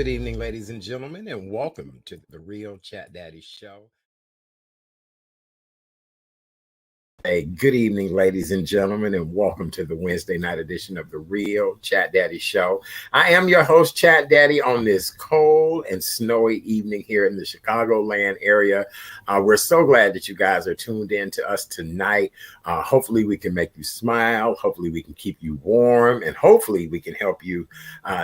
Good evening, ladies and gentlemen, and welcome to the Real Chat Daddy Show. Hey, good evening, ladies and gentlemen, and welcome to the Wednesday night edition of the Real Chat Daddy Show. I am your host, Chat Daddy, on this cold and snowy evening here in the Chicagoland area. We're so glad that you guys are tuned in to us tonight. Hopefully, we can make you smile. Hopefully, we can keep you warm, and hopefully, we can help you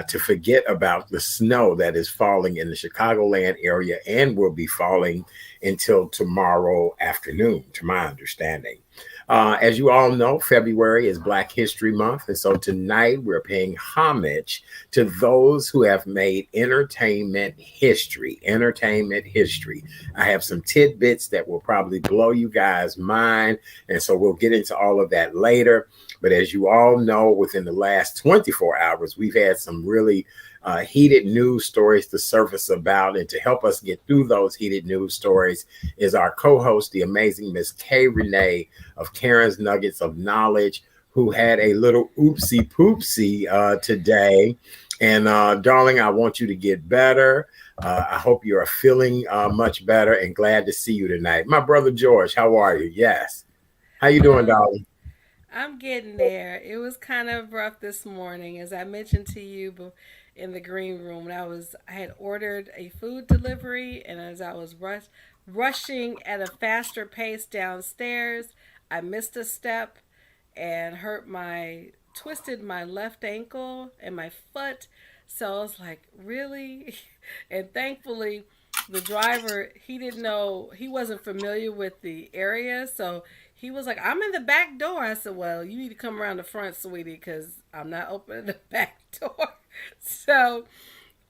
to forget about the snow that is falling in the Chicagoland area and will be falling until tomorrow afternoon, to my understanding. As you all know, February is Black History Month. And so tonight we're paying homage to those who have made entertainment history. Entertainment history. I have some tidbits that will probably blow you guys' mind. And so we'll get into all of that later. But as you all know, within the last 24 hours, we've had some really heated news stories to surface about. And to help us get through those heated news stories is our co-host, the amazing Miss Kay Renee of Karen's Nuggets of Knowledge, who had a little oopsie poopsie today. And darling, I want you to get better. I hope you are feeling much better and glad to see you tonight. My brother George, how are you? Yes. How you doing, darling? I'm getting there. It was kind of rough this morning, as I mentioned to you in the green room. I had ordered a food delivery, and as I was rushing at a faster pace downstairs, I missed a step and twisted my left ankle and my foot. So I was like, really? And thankfully, the driver, he didn't know, he wasn't familiar with the area. So he was like, I'm in the back door. I said, well, you need to come around the front, sweetie, because I'm not opening the back door. So,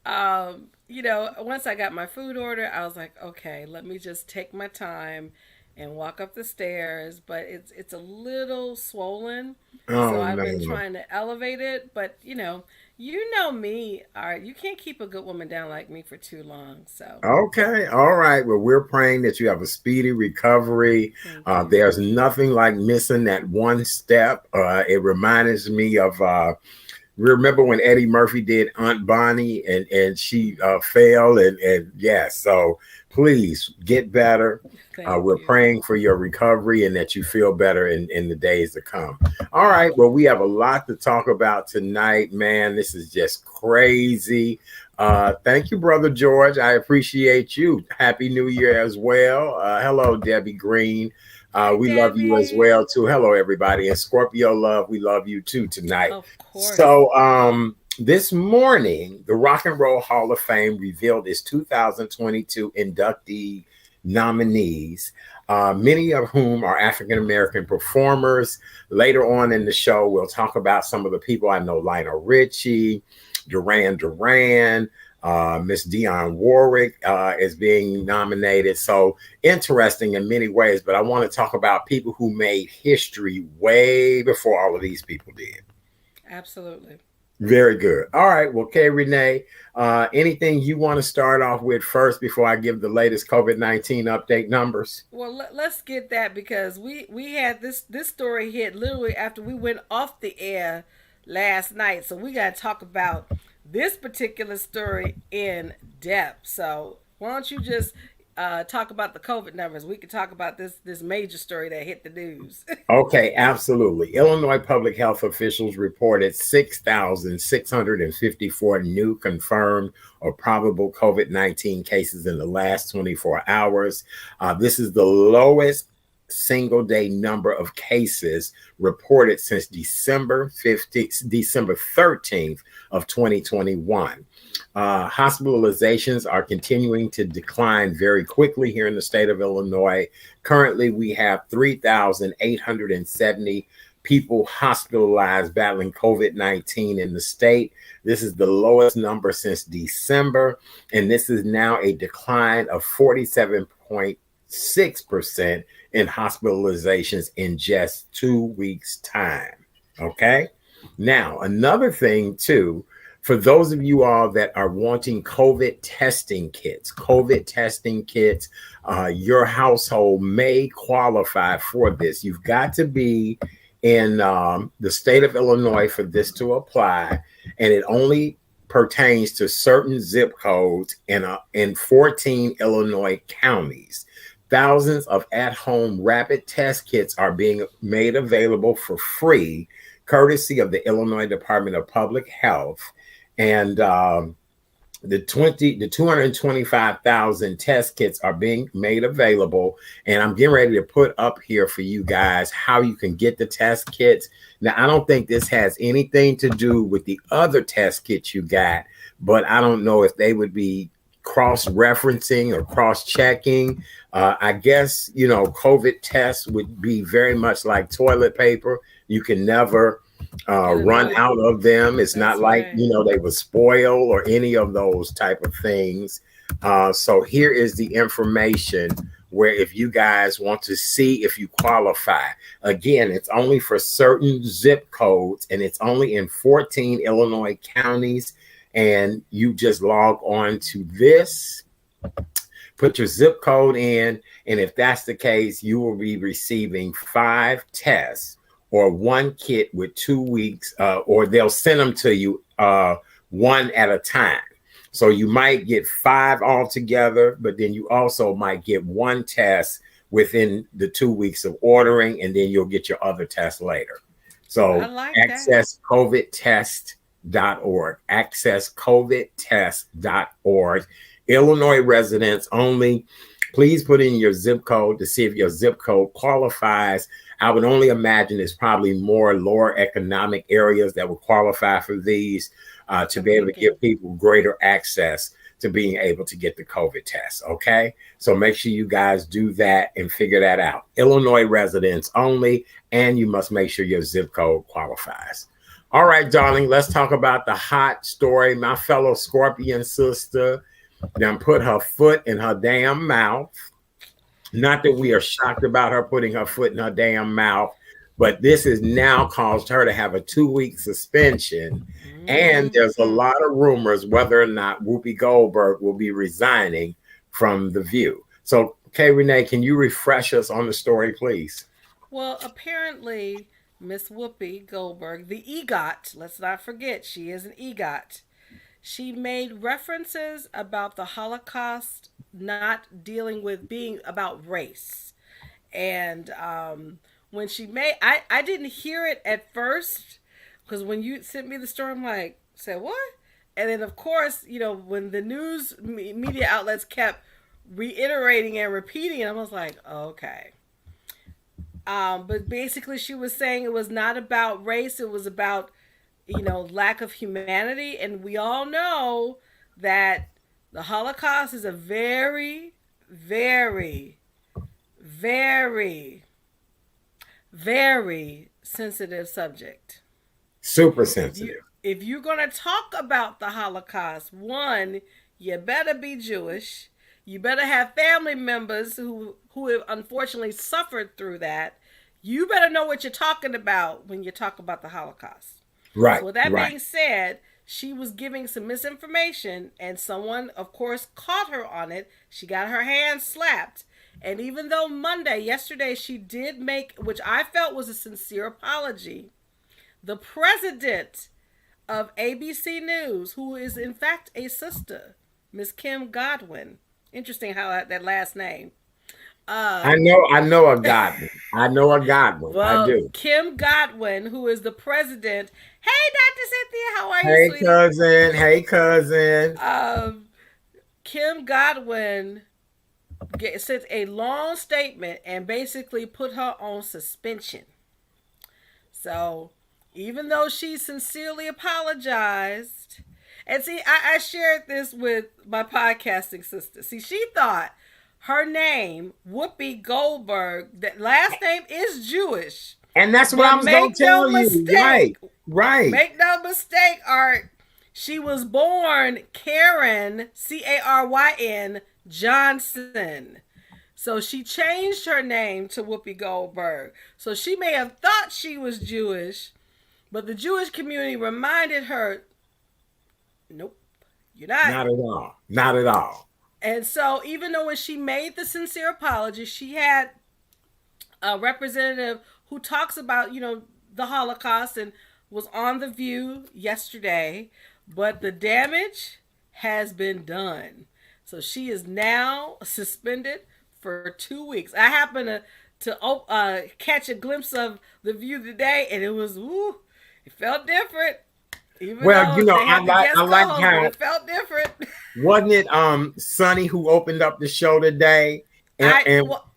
once I got my food order, I was like, okay, let me just take my time and walk up the stairs. But it's a little swollen, so Oh, I've been no. trying to elevate it. But you know me, all right. You can't keep a good woman down like me for too long. So Okay. All right. Well, we're praying that you have a speedy recovery. thank you. There's nothing like missing that one step. It reminds me of remember when Eddie Murphy did Aunt Bonnie and she fell and yes. So please get better. Thank We're you. praying for your recovery and that you feel better in the days to come. All right. Well, we have a lot to talk about tonight, man. This is just crazy. Thank you, Brother George. I appreciate you. Happy New Year as well. Hello, Debbie Green. Hi, We love you as Debbie. well too. Hello, everybody. And Scorpio Love, we love you too tonight. Of course. So, this morning, the Rock and Roll Hall of Fame revealed its 2022 inductee nominees, many of whom are African American performers. Later on in the show, we'll talk about some of the people I know: Lionel Richie, Duran Duran. Miss Dionne Warwick is being nominated. So interesting in many ways, but I want to talk about people who made history way before all of these people did. Absolutely. Very good. All right. Well, Kay Renee, anything you want to start off with first before I give the latest COVID-19 update numbers? Well, let's get that because we had this story hit literally after we went off the air last night. So we got to talk about this particular story in depth. So why don't you just talk about the COVID numbers? We could talk about this major story that hit the news. Okay, absolutely. Illinois public health officials reported 6,654 new confirmed or probable COVID-19 cases in the last 24 hours. This is the lowest single day number of cases reported since December 13th of 2021. Hospitalizations are continuing to decline very quickly here in the state of Illinois. Currently, we have 3,870 people hospitalized battling COVID-19 in the state. This is the lowest number since December, and this is now a decline of 47.6% in hospitalizations in just 2 weeks' time. Okay. Now, another thing, too, for those of you all that are wanting COVID testing kits, your household may qualify for this. You've got to be in the state of Illinois for this to apply, and it only pertains to certain zip codes in 14 Illinois counties. Thousands of at-home rapid test kits are being made available for free, courtesy of the Illinois Department of Public Health. And the 225,000 test kits are being made available, and I'm getting ready to put up here for you guys how you can get the test kits. Now, I don't think this has anything to do with the other test kits you got, but I don't know if they would be cross-referencing or cross-checking. I guess, COVID tests would be very much like toilet paper. You can never run out of them. It's not like, right. They would spoil or any of those type of things. So here is the information where if you guys want to see if you qualify. Again, it's only for certain zip codes, and it's only in 14 Illinois counties. And you just log on to this, put your zip code in, and if that's the case, you will be receiving 5 tests or 1 kit with 2 weeks, or they'll send them to you one at a time. So you might get 5 altogether, but then you also might get 1 test within the 2 weeks of ordering, and then you'll get your other test later. So accesscovidtest.org, accesscovidtest.org. Illinois residents only. Please put in your zip code to see if your zip code qualifies. I would only imagine it's probably more lower economic areas that would qualify for these to be able to give people greater access to being able to get the COVID test. Okay. So make sure you guys do that and figure that out. Illinois residents only, and you must make sure your zip code qualifies. All right, darling, let's talk about the hot story. My fellow Scorpion sister then put her foot in her damn mouth. Not that we are shocked about her putting her foot in her damn mouth, but this has now caused her to have a 2-week suspension. And there's a lot of rumors whether or not Whoopi Goldberg will be resigning from The View. So, Kay Renee, can you refresh us on the story, please? Well, apparently, Miss Whoopi Goldberg, the EGOT, let's not forget, she is an EGOT. She made references about the Holocaust not dealing with being about race. And when she made, I didn't hear it at first, because when you sent me the story, I'm like, said what? And then, of course, when the news media outlets kept reiterating and repeating, I was like, okay. But basically, she was saying it was not about race, it was about lack of humanity. And we all know that the Holocaust is a very, very, very, very sensitive subject. Super sensitive. If you're going to talk about the Holocaust, one, you better be Jewish. You better have family members who have unfortunately suffered through that. You better know what you're talking about when you talk about the Holocaust. Right. So with that being said, she was giving some misinformation, and someone, of course, caught her on it. She got her hand slapped. And even though yesterday, she did make, which I felt was a sincere apology, the president of ABC News, who is in fact a sister, Miss Kim Godwin. Interesting how that last name. I know a Godwin. I know a Godwin. Well, I do. Kim Godwin, who is the president. Hey, Dr. Cynthia, how are you, sweetie? Cousin. Hey, cousin. Kim Godwin sent a long statement and basically put her on suspension. So, even though she sincerely apologized, and see, I shared this with my podcasting sister. See, she thought her name, Whoopi Goldberg, that last name is Jewish. And that's what I was going to tell you. Right. Make no mistake, Art. She was born Karen, Caryn Johnson. So she changed her name to Whoopi Goldberg. So she may have thought she was Jewish, but the Jewish community reminded her, nope, you're not. Not at all. Not at all. And so even though when she made the sincere apology, she had a representative who talks about, the Holocaust and was on The View yesterday. but the damage has been done. So she is now suspended for 2 weeks. I happened to catch a glimpse of the View today, and it was it felt different. Even Well, though they I had the guest like co-host, but how it felt different. wasn't it Sonny who opened up the show today? And, I and well,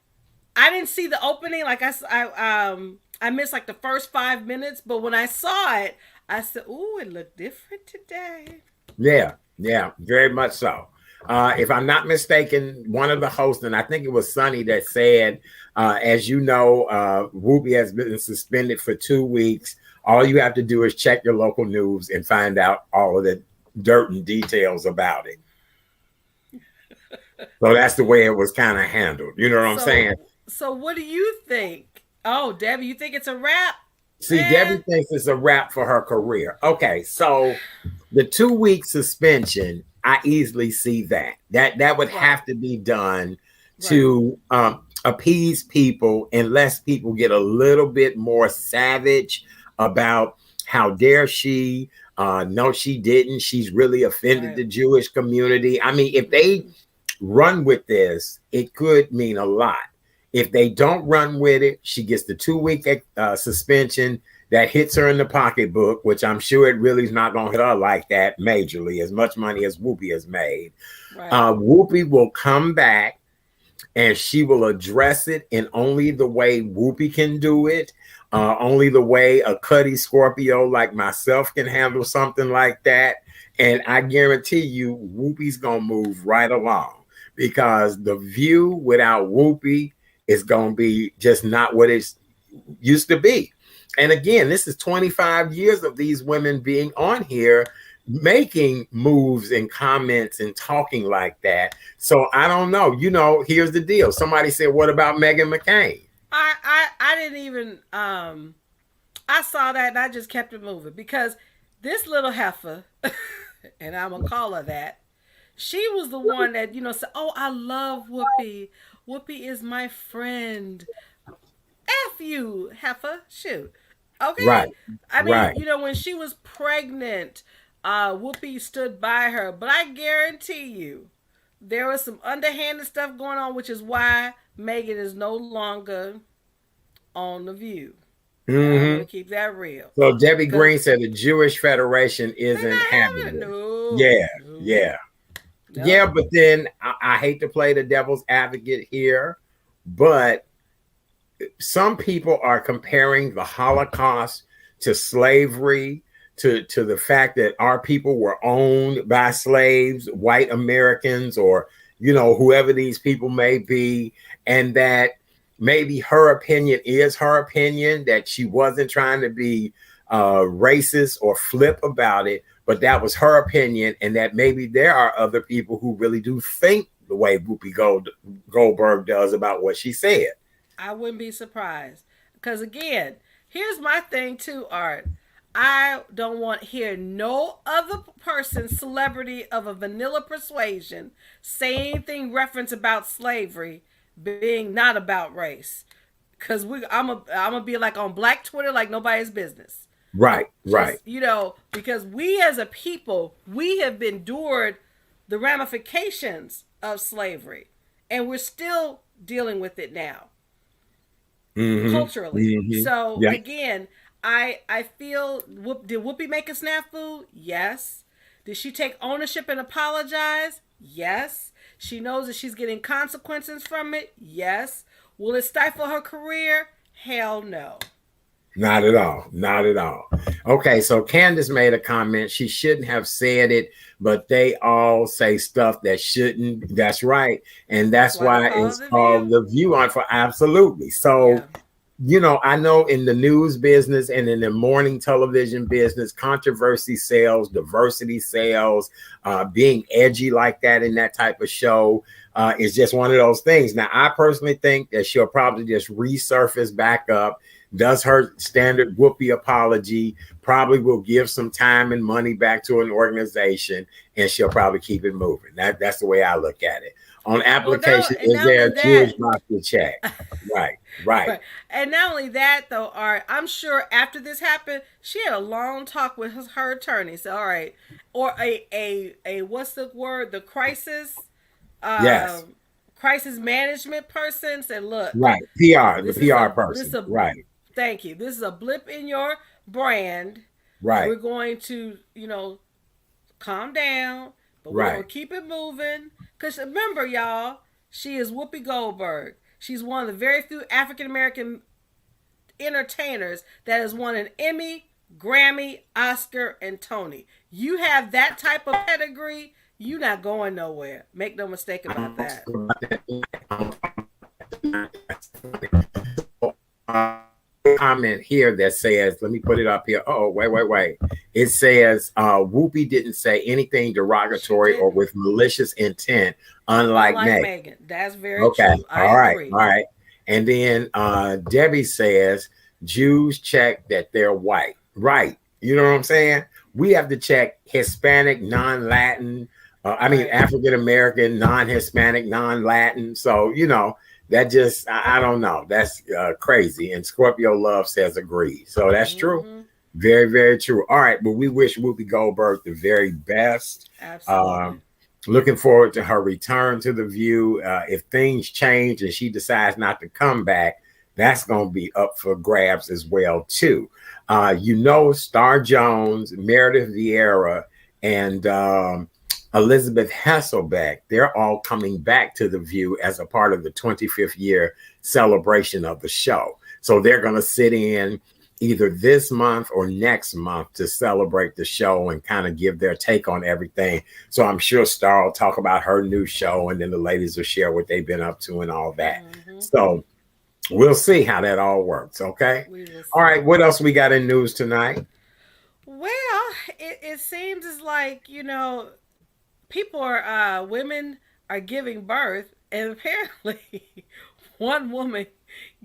I didn't see the opening. Like I missed like the first 5 minutes, but when I saw it, I said, "Ooh, it looked different today." yeah, very much so. If I'm not mistaken, one of the hosts, and I think it was Sonny, that said, as you know, Whoopi has been suspended for 2 weeks. All you have to do is check your local news and find out all of the dirt and details about it. So that's the way it was kind of handled. You know what I'm saying? So what do you think? Oh, Debbie, you think it's a wrap? See, Debbie thinks it's a wrap for her career. Okay, so the 2 week suspension, I easily see that would have to be done to appease people, unless people get a little bit more savage about how dare she. No, she didn't. She's really offended the Jewish community. I mean, if they run with this, it could mean a lot. If they don't run with it, she gets the 2 week suspension. That hits her in the pocketbook, which I'm sure it really is not going to hit her like that majorly, as much money as Whoopi has made. Whoopi will come back and she will address it in only the way Whoopi can do it, only the way a Cuddy Scorpio like myself can handle something like that. And I guarantee you, Whoopi's going to move right along, because the View without Whoopi is going to be just not what it used to be. And again, this is 25 years of these women being on here, making moves and comments and talking like that. So I don't know. Here's the deal. Somebody said, what about Meghan McCain? I didn't even I saw that and I just kept it moving, because this little heifer, and I'm gonna call her that, she was the one that said, "Oh, I love Whoopi. Whoopi is my friend." F you, heifer. Shoot. Okay. Right. I mean, when she was pregnant, Whoopi stood by her. But I guarantee you, there was some underhanded stuff going on, which is why Megan is no longer on The View. I'm going to keep that real. So Debbie Green said the Jewish Federation isn't having it. No. Yeah, but then I hate to play the devil's advocate here, but some people are comparing the Holocaust to slavery, to the fact that our people were owned by slaves, white Americans, or whoever these people may be, and that maybe her opinion is her opinion, that she wasn't trying to be racist or flip about it, but that was her opinion, and that maybe there are other people who really do think the way Whoopi Goldberg does about what she said. I wouldn't be surprised. Because again, here's my thing too, Art. I don't want to hear no other person, celebrity of a vanilla persuasion, say anything reference about slavery being not about race. Because I'm gonna be like on Black Twitter like nobody's business. Right. Because we as a people, we have endured the ramifications of slavery, and we're still dealing with it now. Culturally. So again, I feel, did Whoopi make a snafu? Yes. Did she take ownership and apologize? Yes. She knows that she's getting consequences from it? Yes. Will it stifle her career? Hell no. Not at all. Okay, so Candace made a comment. She shouldn't have said it, but they all say stuff that shouldn't. That's right. And that's why it's called The View on for absolutely. So, I know in the news business and in the morning television business, controversy sells, diversity sells, being edgy like that in that type of show is just one of those things. Now, I personally think that she'll probably just resurface back up, does her standard Whoopi apology, probably will give some time and money back to an organization, and she'll probably keep it moving. That's the way I look at it. On Well, no, application, and is not there only a Jewish that, box to check? Right, right. right, and not only that though, all right, I'm sure after this happened, she had a long talk with her attorney. So, all right, or a what's the word? The Yes, um, crisis management person said, "Look, right. PR, the this is PR a this person. a Right, thank you. This is a blip in your brand. right, We're going to calm down, but we're gonna right. keep it moving. Cause remember, y'all, she is Whoopi Goldberg. She's one of the very few African American entertainers that has won an Emmy, Grammy, Oscar, and Tony. You have that type of pedigree, you not going nowhere. Make no mistake about that. Uh, Comment here that says, let me put it up here. Oh, wait. It says, Whoopi didn't say anything She derogatory or didn't. with malicious intent, unlike Unlike Meg. Megan. That's very Okay. true. I All right. agree. All right. And then Debbie says Jews check that they're white. Right. You know what I'm saying? We have to check Hispanic, non-Latin, Right. African American, non-Hispanic, non-Latin. So, that just, I don't know. That's crazy. And Scorpio Love says agreed. So that's true. Mm-hmm. Very, very true. All right. But we wish Whoopi Goldberg the very best. Absolutely. Looking forward to her return to the View. If things change and she decides not to come back, that's going to be up for grabs as well too. Star Jones, Meredith Vieira, and Elizabeth Hasselbeck, they're all coming back to the View as a part of the 25th year celebration of the show. So they're going to sit in either this month or next month to celebrate the show and kind of give their take on everything. So I'm sure Star will talk about her new show, and then the ladies will share what they've been up to and all that. Mm-hmm. So we'll see how that all works. Okay. We will All see. right. What else we got in news tonight? Well, it seems as like, people are women are giving birth, and apparently one woman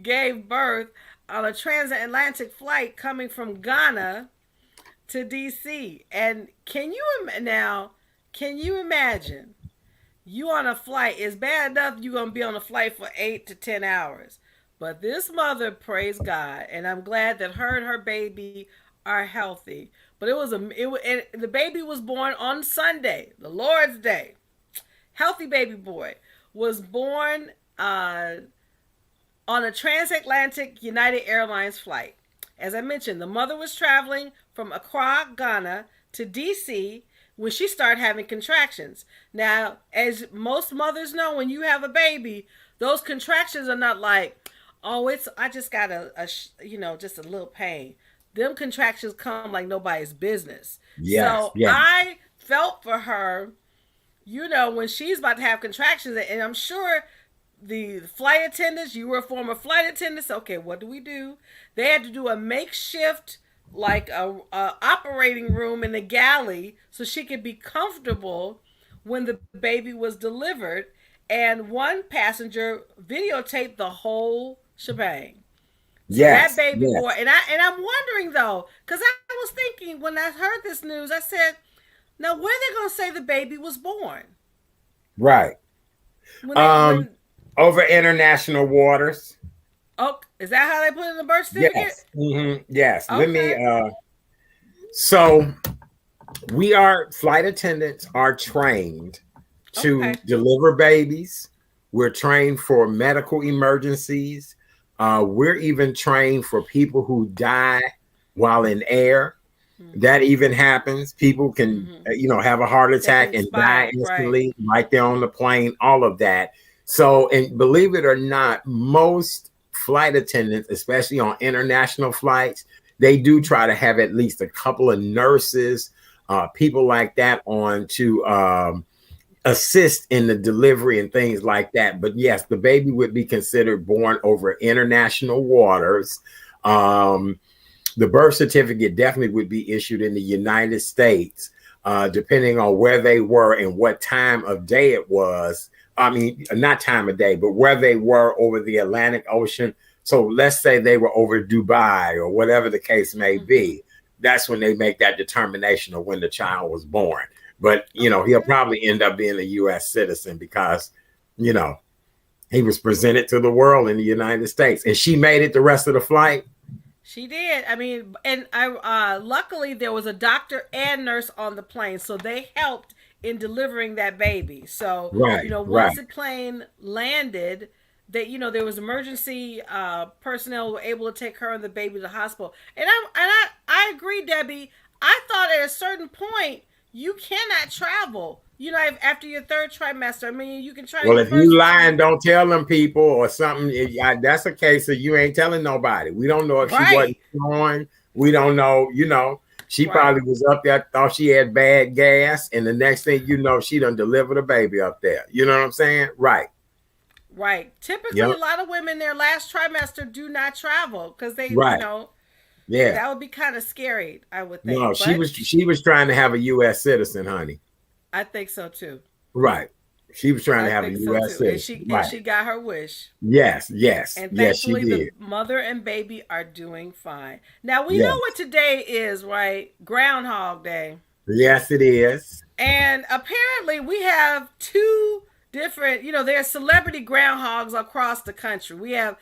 gave birth on a transatlantic flight coming from Ghana to DC. And can you imagine, you on a flight? It's bad enough you're going to be on a flight for 8 to 10 hours, but this mother, praise God, and I'm glad that her and her baby are healthy. But and the baby was born on Sunday, the Lord's Day. Healthy baby boy was born on a transatlantic United Airlines flight. As I mentioned, the mother was traveling from Accra, Ghana to DC when she started having contractions. Now, as most mothers know, when you have a baby, those contractions are not like, oh, I just got just a little pain. Them contractions come like nobody's business. Yes. So Yes. I felt for her, when she's about to have contractions, and I'm sure the flight attendants, you were a former flight attendant. Okay, what do we do? They had to do a makeshift, like a operating room in the galley so she could be comfortable when the baby was delivered. And one passenger videotaped the whole shebang. So that Yes. baby Yes. boy, and I'm wondering though, because I was thinking when I heard this news, I said, now where are they gonna say the baby was born? Right. When they Um, when Over international waters. Oh, is that how they put it in the birth certificate? Yes. Yes. Let me. Okay. So we are flight attendants are trained to Okay. deliver babies. We're trained for medical emergencies. We're even trained for people who die while in air. That Mm-hmm. even happens. People can, Mm-hmm. have a heart They can attack and die expire, right? instantly right there on the plane, all of that. So, and believe it or not, most flight attendants, especially on international flights, they do try to have at least a couple of nurses, people like that on to assist in the delivery and things like that. But yes, the baby would be considered born over international waters. Um, the birth certificate definitely would be issued in the United States, depending on where they were and what time of day it was. I mean, not time of day, but where they were over the Atlantic Ocean. So let's say they were over Dubai or whatever the case may Mm-hmm. be. That's when they make that determination of when the child was born. But, he'll Okay. probably end up being a U.S. citizen because you know, he was presented to the world in the United States, and she made it the rest of the flight. She did. I mean, and I luckily there was a doctor and nurse on the plane, so they helped in delivering that baby. So Right, once right. the plane landed, that there was emergency personnel who were able to take her and the baby to the hospital. And I agree, Debbie. I thought at a certain point you cannot travel. After your third trimester. I mean, you can try Well, your if you first lying, two. don't tell them people or something. That's a case of you ain't telling nobody. We don't know if she wasn't Right. snoring. We don't know. She Right. probably was up there, thought she had bad gas, and the next thing you know, she done delivered a baby up there. You know what I'm saying? Right. Right. Typically, a Yep. lot of women their last trimester do not travel because Right. Yeah. that would be kind of scary. I would No, think, but she was trying to have a U.S. citizen, honey. I think so too. Right. She was trying I to have a think so U.S. too. And citizen. she Right. got her wish. Yes. Yes. And Yes, she thankfully, did. the mother and baby are doing fine. Now we know Yes. what today is, right? Groundhog Day. Yes, it is. And apparently, we have two different. There's celebrity groundhogs across the country. We have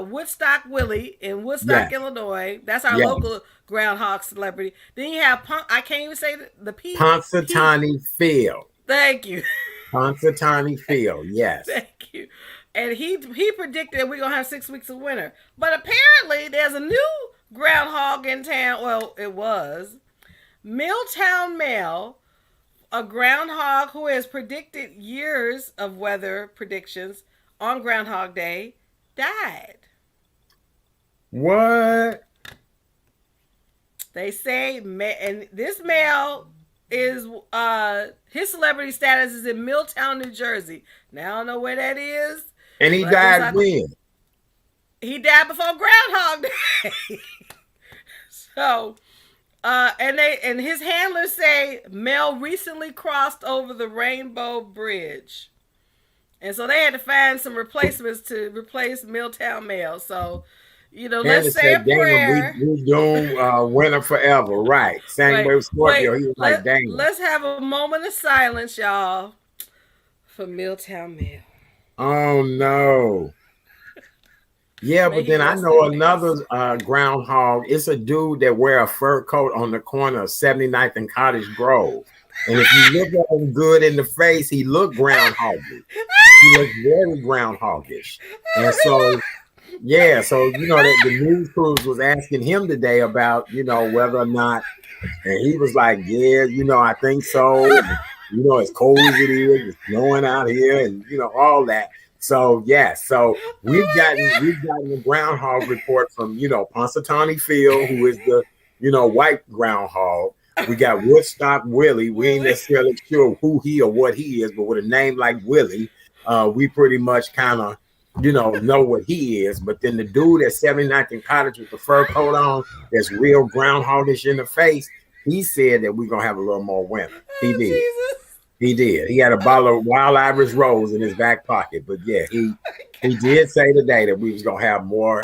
Woodstock Willie in Woodstock, Yes. Illinois. That's our Yes. local groundhog celebrity. Then you have I can't even say the P. Punxsutawney Phil. Thank you, Punxsutawney Phil. Yes. thank you. And he predicted that we're gonna have 6 weeks of winter. But apparently, there's a new groundhog in town. Well, it was Milltown Male, a groundhog who has predicted years of weather predictions on Groundhog Day, died. What? They say, and this male is his celebrity status is in Milltown, New Jersey. Now I don't know where that is, And he but died when? he died before Groundhog Day. So and his handlers say Mel recently crossed over the Rainbow Bridge, and so they had to find some replacements to replace Milltown Mel. So, And let's it say said, a damn, prayer. we doomed winter forever. Right. Same Wait, way with wait. Scorpio. He was like, damn. Let's have a moment of silence, y'all, for Milltown Mel. Oh, no. Yeah, May but he then I rest know in peace. another groundhog. It's a dude that wear a fur coat on the corner of 79th and Cottage Grove. And if you look at him good in the face, he looked groundhoggy. He looks very groundhogish. And so, yeah, so that the news crews was asking him today about, whether or not, and he was like, yeah, I think so. And, as cold as it is, it's snowing out here, and all that. So yeah, so we've gotten the groundhog report from Punxsutawney Phil, who is the white groundhog. We got Woodstock Willie. We ain't Willie. necessarily sure who he or what he is, but with a name like Willie, we pretty much kind of know what he is. But then the dude at 79th and Cottage with the fur coat on, that's real groundhogish in the face, he said that we're gonna have a little more winter. He Oh, did. Jesus. He did. He had a bottle of Wild Irish Rose in his back pocket. But yeah, he did say today that we was gonna have more,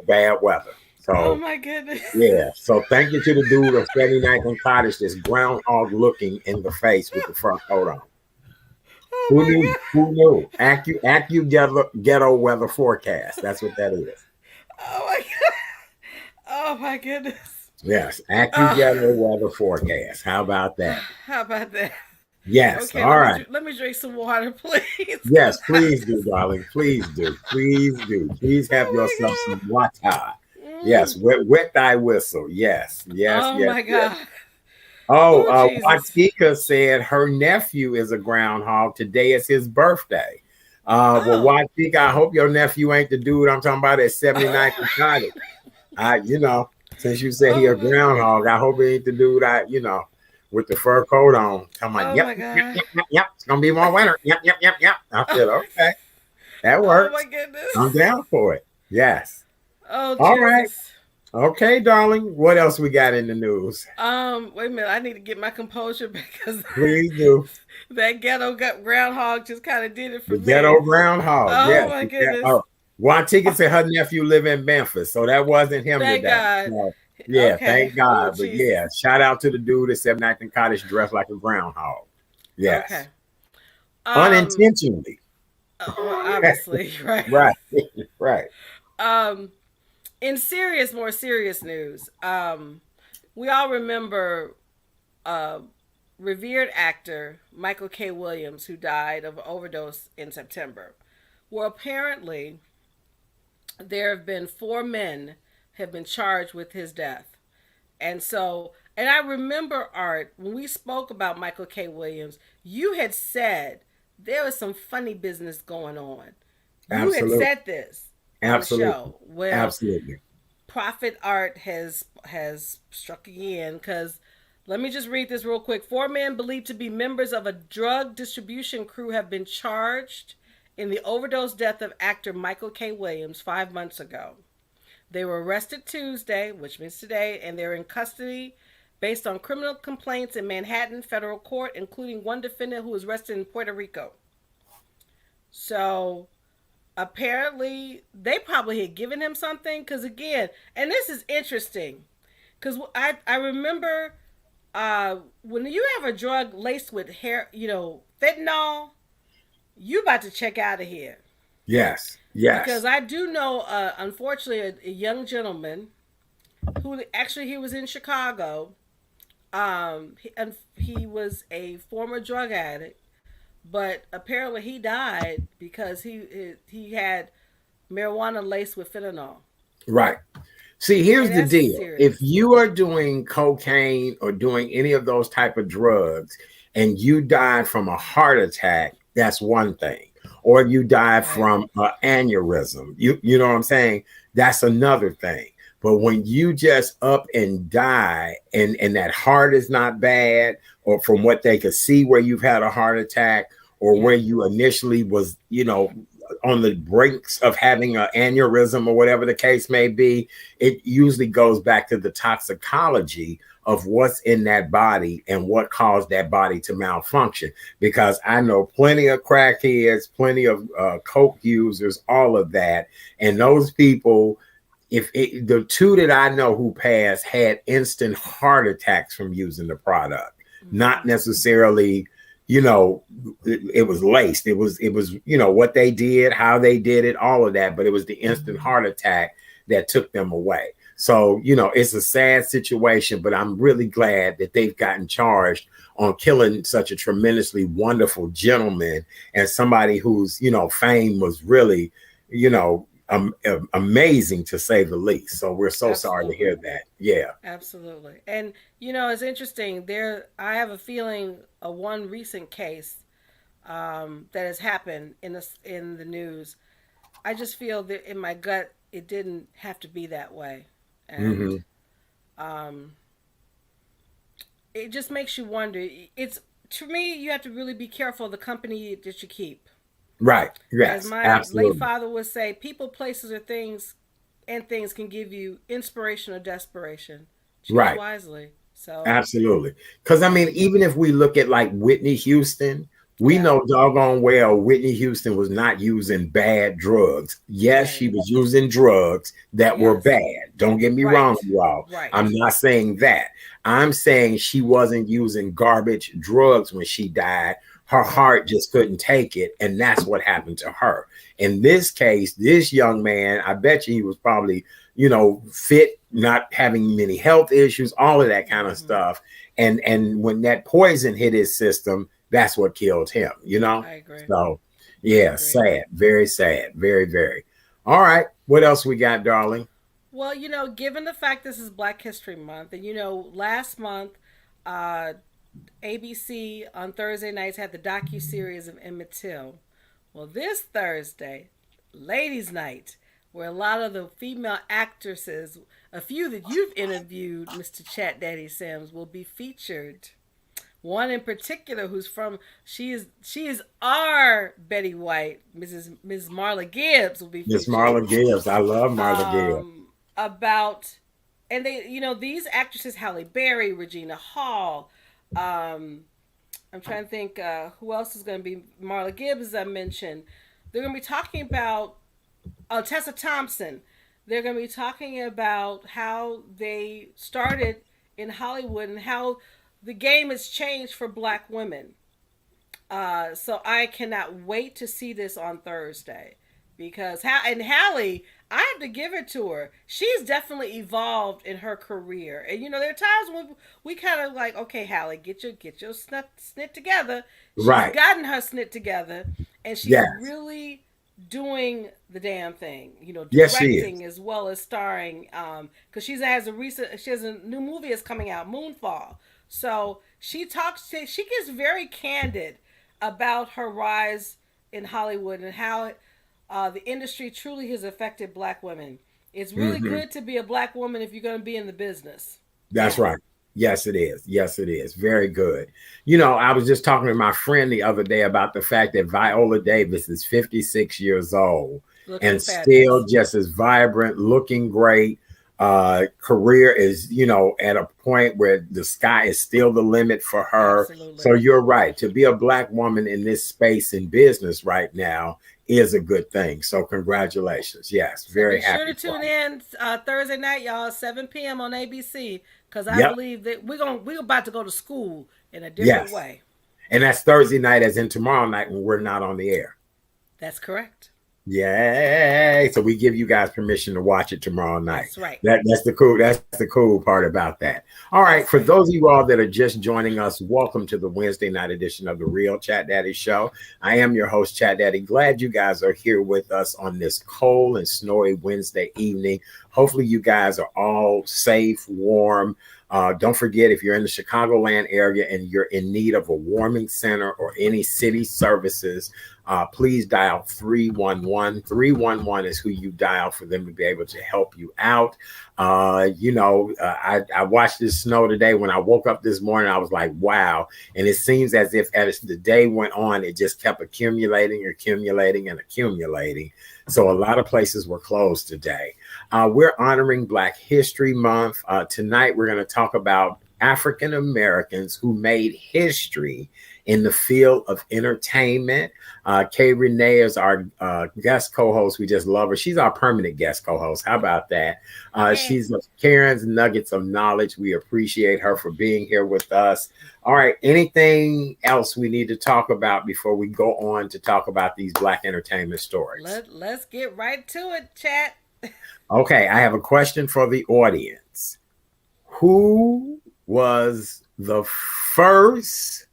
bad weather. Oh So my goodness. yeah. So thank you to the dude of 79th and Cottage that's groundhog looking in the face with the front coat on. Oh Who my knew? god. Who knew? Ghetto weather forecast. That's what that is. Oh my god. Oh my goodness. Yes, Oh, Ghetto weather forecast. How about that? how about that? Yes. Okay, All right. let me drink some water, please. Yes, please do, darling. Please do. Please do. Please have yourself Oh some water. my god. Yes, wet thy whistle. Yes, yes, Oh yes, my yes. god. Oh, Oh Jesus. Watika said her nephew is a groundhog. Today is his birthday. Well, Oh. Watika, I hope your nephew ain't the dude I'm talking about at 79th and Cottage. Since you said he Oh a my god. groundhog, I hope he ain't the dude with the fur coat on. Talking about, Oh yep, my yep, god. yep, yep, yep. It's gonna be more winter. Yep, yep, yep, yep. I said, okay, that Oh my works. I'm goodness. down for it. Yes. Oh All right. Jesus. Okay, darling. What else we got in the news? Wait a minute. I need to get my composure because Please do. that ghetto groundhog just kind of did it The for me. ghetto groundhog. Oh Yes. my goodness. One ticket said her nephew live in Memphis, so that wasn't him Thank today. God. So, yeah, Okay. thank Oh God. But Jesus. yeah, shout out to the dude at 7 Acton Cottage dressed like a groundhog. Yes. Okay. Um, unintentionally. well, obviously, right. Right, right. Um, in more serious news, we all remember uh, revered actor Michael K. Williams, who died of overdose in September. Well, apparently, there have been four men have been charged with his death. And so, and I remember, Art, when we spoke about Michael K. Williams, you had said there was some funny business going on. You had Absolutely, said this on the absolutely, show. Well, absolutely. Prophet Art has struck again because let me just read this real quick. Four men believed to be members of a drug distribution crew have been charged in the overdose death of actor Michael K. Williams 5 months ago. They were arrested Tuesday, which means today, and they're in custody based on criminal complaints in Manhattan federal court, including one defendant who was arrested in Puerto Rico. So apparently, they probably had given him something because again, and this is interesting because I remember when you have a drug laced with hair, fentanyl, you about to check out of here Yes, because yes. I do know, unfortunately, a young gentleman who actually he was in Chicago. He was a former drug addict, but apparently he died because he had marijuana laced with fentanyl, Right. See, and here's the that's deal. If serious. you are doing cocaine or doing any of those type of drugs and you died from a heart attack, that's one thing. Or you died Right. from an aneurysm. You know what I'm saying? That's another thing. But when you just up and die and that heart is not bad, or from what they could see where you've had a heart attack, or where Yeah. you initially was, on the brinks of having an aneurysm or whatever the case may be, it usually goes back to the toxicology of what's in that body and what caused that body to malfunction. Because I know plenty of crackheads, plenty of coke users, all of that. And those people, the two that I know who passed had instant heart attacks from using the product, not Mm-hmm. necessarily, you know, it was laced. It was, what they did, how they did it, all of that. But it was the instant heart attack that took them away. So, it's a sad situation, but I'm really glad that they've gotten charged on killing such a tremendously wonderful gentleman and somebody whose, fame was really, amazing to say the least. So we're so sorry to Absolutely. hear that. Yeah. Absolutely. And it's interesting. I have a feeling a one recent case that has happened in the news. I just feel that in my gut, it didn't have to be that way, and Hmm. um, it just makes you wonder. It's To me, you have to really be careful of the company that you keep. Right. As Yes. my late Absolutely. father would say, people, places, or things, and things can give you inspiration or desperation. Choose Right. wisely. So, Absolutely. Because I mean, even if we look at like Whitney Houston, we yeah, know doggone well Whitney Houston was not using bad drugs. Yes, she right, was using drugs that were yes, bad. Don't get me wrong, right, y'all. I'm right, not saying that. I'm saying she wasn't using garbage drugs when she died. Her right. heart just couldn't take it. And that's what happened to her. In this case, this young man, I bet you he was probably, fit, not having many health issues, all of that kind of Mm-hmm. stuff. And when that poison hit his system, that's what killed him, I agree. So I yeah, agree. sad, very sad, very, very. All right. What else we got, darling? Well, given the fact this is Black History Month, and last month, uh, ABC on Thursday nights had the docu series of Emmett Till. Well, this Thursday, Ladies' Night, where a lot of the female actresses, a few that you've interviewed, Mr. Chat Daddy Sims, will be featured. One in particular, who's from she is our Betty White, Mrs. Marla Gibbs, will be Miss featured. Marla Gibbs. I love Marla Gibbs. About and they these actresses, Halle Berry, Regina Hall, um, I'm trying to think who else is going to be Marla Gibbs, as I mentioned. They're going to be talking about Tessa Thompson. They're going to be talking about how they started in Hollywood and how the game has changed for Black women. So I cannot wait to see this on Thursday because Hallie, I have to give it to her. She's definitely evolved in her career, and there are times when we kind of like, okay, Hallie, get your snit together. She's Right. gotten her snit together, and she's Yes. really doing the damn thing. Yes, she is. Directing as well as starring. Because she has a new movie that's coming out, Moonfall. So she gets very candid about her rise in Hollywood and how the industry truly has affected black women. It's really Hmm. good to be a black woman if you're going to be in the business. That's Now, right. Yes, it is. Yes, it is. Very good. I was just talking to my friend the other day about the fact that Viola Davis is 56 years old looking and still fabulous. just as vibrant, looking great. Career is, at a point where the sky is still the limit for her. So Absolutely. you're right. To be a black woman in this space in business right now is a good thing. So congratulations. Yes, So be very sure happy to for tune you. in Thursday night, y'all, 7 p.m. on ABC, because I Yep. believe that we're about to go to school in a different Yes. way. And that's Thursday night, as in tomorrow night when we're not on the air. That's correct. Yay. So we give you guys permission to watch it tomorrow night. That's right. That's the cool part about that. All right. That's For right. those of you all that are just joining us, welcome to the Wednesday night edition of the Real Chat Daddy Show. I am your host, Chat Daddy. Glad you guys are here with us on this cold and snowy Wednesday evening. Hopefully you guys are all safe, warm. Don't forget, if you're in the Chicagoland area and you're in need of a warming center or any city services, please dial 311. 311 is who you dial for them to be able to help you out. I watched this snow today. When I woke up this morning, I was like, wow. And it seems as if as the day went on, it just kept accumulating, accumulating, and accumulating. So a lot of places were closed today. We're honoring Black History Month. Tonight, we're going to talk about African Americans who made history in the field of entertainment. Kay Renee is our guest co-host. We just love her. She's our permanent guest co-host. How about that? Yeah. She's Karen's Nuggets of Knowledge. We appreciate her for being here with us. All right. Anything else we need to talk about before we go on to talk about these Black entertainment stories? Let's get right to it, chat. Okay. I have a question for the audience. Who was the first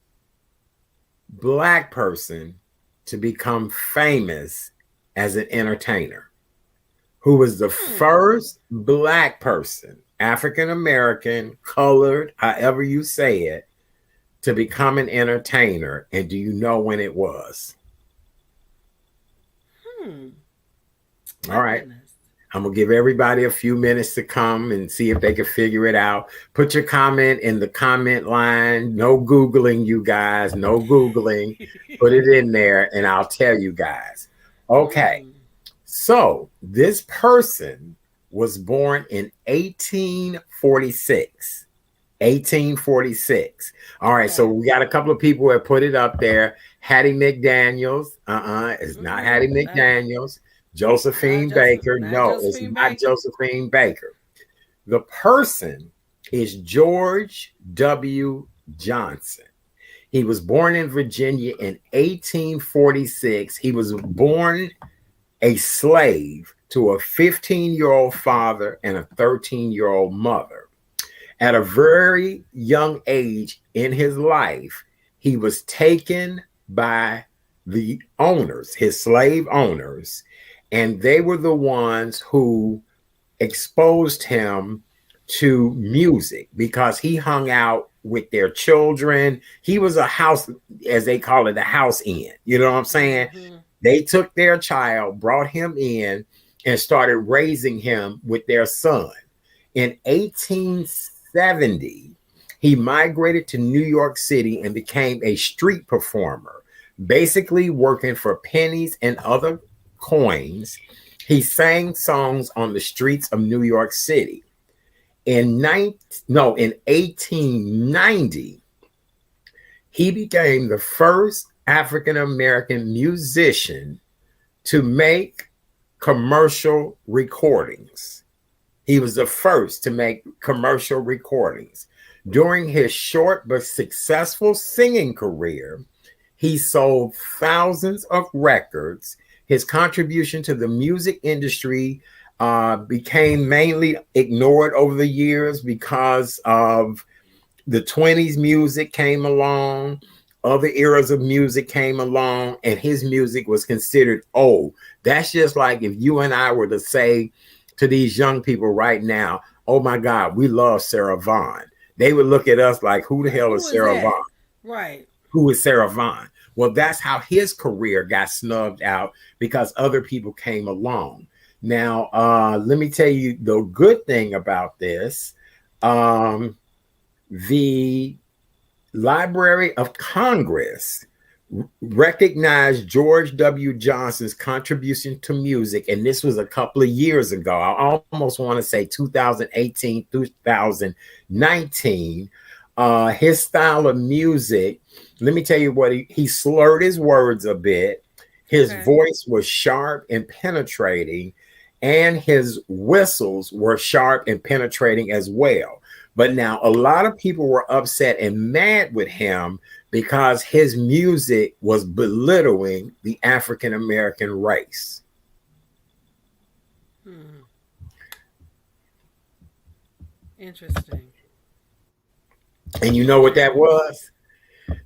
Black person to become famous as an entertainer? Who was the first Black person, African American, colored, however you say it, to become an entertainer? And do you know when it was? My All right. goodness. I'm going to give everybody a few minutes to come and see if they can figure it out. Put your comment in the comment line. No Googling, you guys. No Googling. Put it in there and I'll tell you guys. Okay. So this person was born in 1846. 1846. All right. So Okay. we got a couple of people that put it up there. Hattie McDaniels. It's not Hattie Not, McDaniels. Josephine Baker. not No, it's Josephine not Baker. Josephine Baker. The person is George W. Johnson. He was born in Virginia in 1846. He was born a slave to a 15-year-old father and a 13-year-old mother. At a very young age in his life, he was taken by the owners, his slave owners, and they were the ones who exposed him to music because he hung out with their children. He was a house, as they call it, a house in. You know what I'm saying? They took their child, brought him in, and started raising him with their son. In 1870, he migrated to New York City and became a street performer, basically working for pennies and other coins. He sang songs on the streets of New York City. In 1890, he became the first African American musician to make commercial recordings. He was the first to make commercial recordings. During his short but successful singing career, He sold thousands of records. His contribution to the music industry became mainly ignored over the years because of the 20s music came along, other eras of music came along, and his music was considered old. That's just like if you and I were to say to these young people right now, oh my God, we love Sarah Vaughan. They would look at us like, who the Like, hell who is is Sarah that? Vaughan? Right. Who is Sarah Vaughan? Well, that's how his career got snubbed out because other people came along. Now, let me tell you the good thing about this. The Library of Congress recognized George W. Johnson's contribution to music, and this was a couple of years ago. I almost want to say 2018, 2019. His style of music, let me tell you what he slurred his words a bit. His Okay. voice was sharp and penetrating, and his whistles were sharp and penetrating as well. But now a lot of people were upset and mad with him because his music was belittling the African American race. Hmm. Interesting. And you know what that was?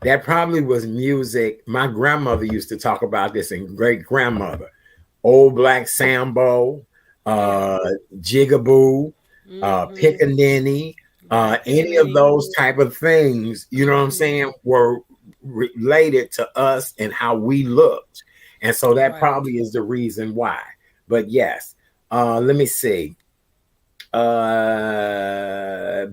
That probably was music. My grandmother used to talk about this, and great grandmother. Old Black Sambo, Yeah. Jigaboo, Mm-hmm. Pickaninny, Right. any of Pickaninny. those type of things, you know what I'm Mm-hmm. saying, were related to us and how we looked. And so that Right. probably is the reason why. But yes, let me see.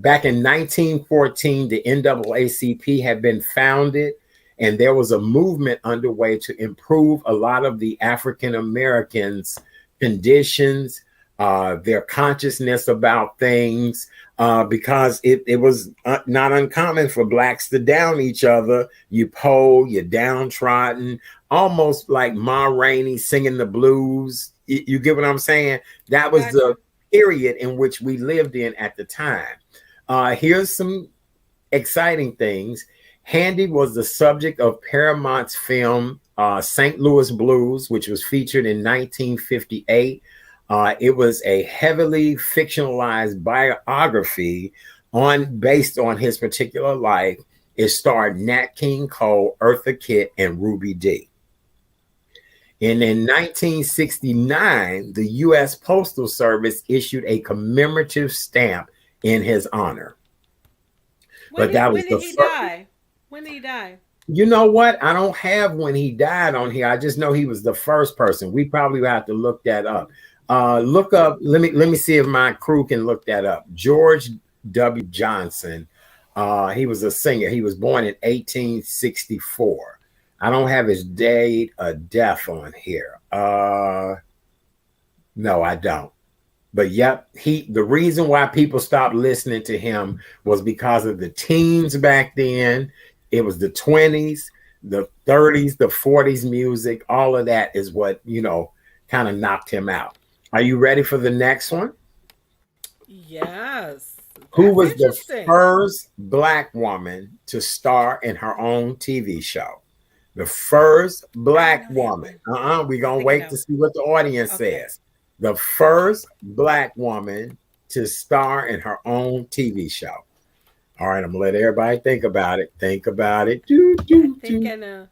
Back in 1914, the NAACP had been founded, and there was a movement underway to improve a lot of the African Americans' conditions, their consciousness about things, because it was not uncommon for blacks to down each other. You poor, you downtrodden, almost like Ma Rainey singing the blues. You get what I'm saying? I That was got the you. period in which we lived in at the time. Here's some exciting things. Handy was the subject of Paramount's film St. Louis Blues, which was featured in 1958. It was a heavily fictionalized biography based on his particular life. It starred Nat King Cole, Eartha Kitt, and Ruby Dee. And in 1969, the U.S. Postal Service issued a commemorative stamp in his honor. But that was When did the he first. die? When did he die? You know what? I don't have when he died on here. I just know he was the first person. We probably have to look that up. Look up. Let me see if my crew can look that up. George W. Johnson. He was a singer. He was born in 1864. I don't have his date of death on here. No, I don't. But yep, the reason why people stopped listening to him was because of the teens back then. It was the 20s, the 30s, the 40s music. All of that is what, kind of knocked him out. Are you ready for the next one? Yes. Who That's was the interesting. first black woman to star in her own TV show? The first I don't black know that woman. one. We're I going to think I wait to know. see what the audience Okay. says. The first black woman to star in her own TV show. All right, I'm going to let everybody think about it. Think about it. Do, I do, think do. I know.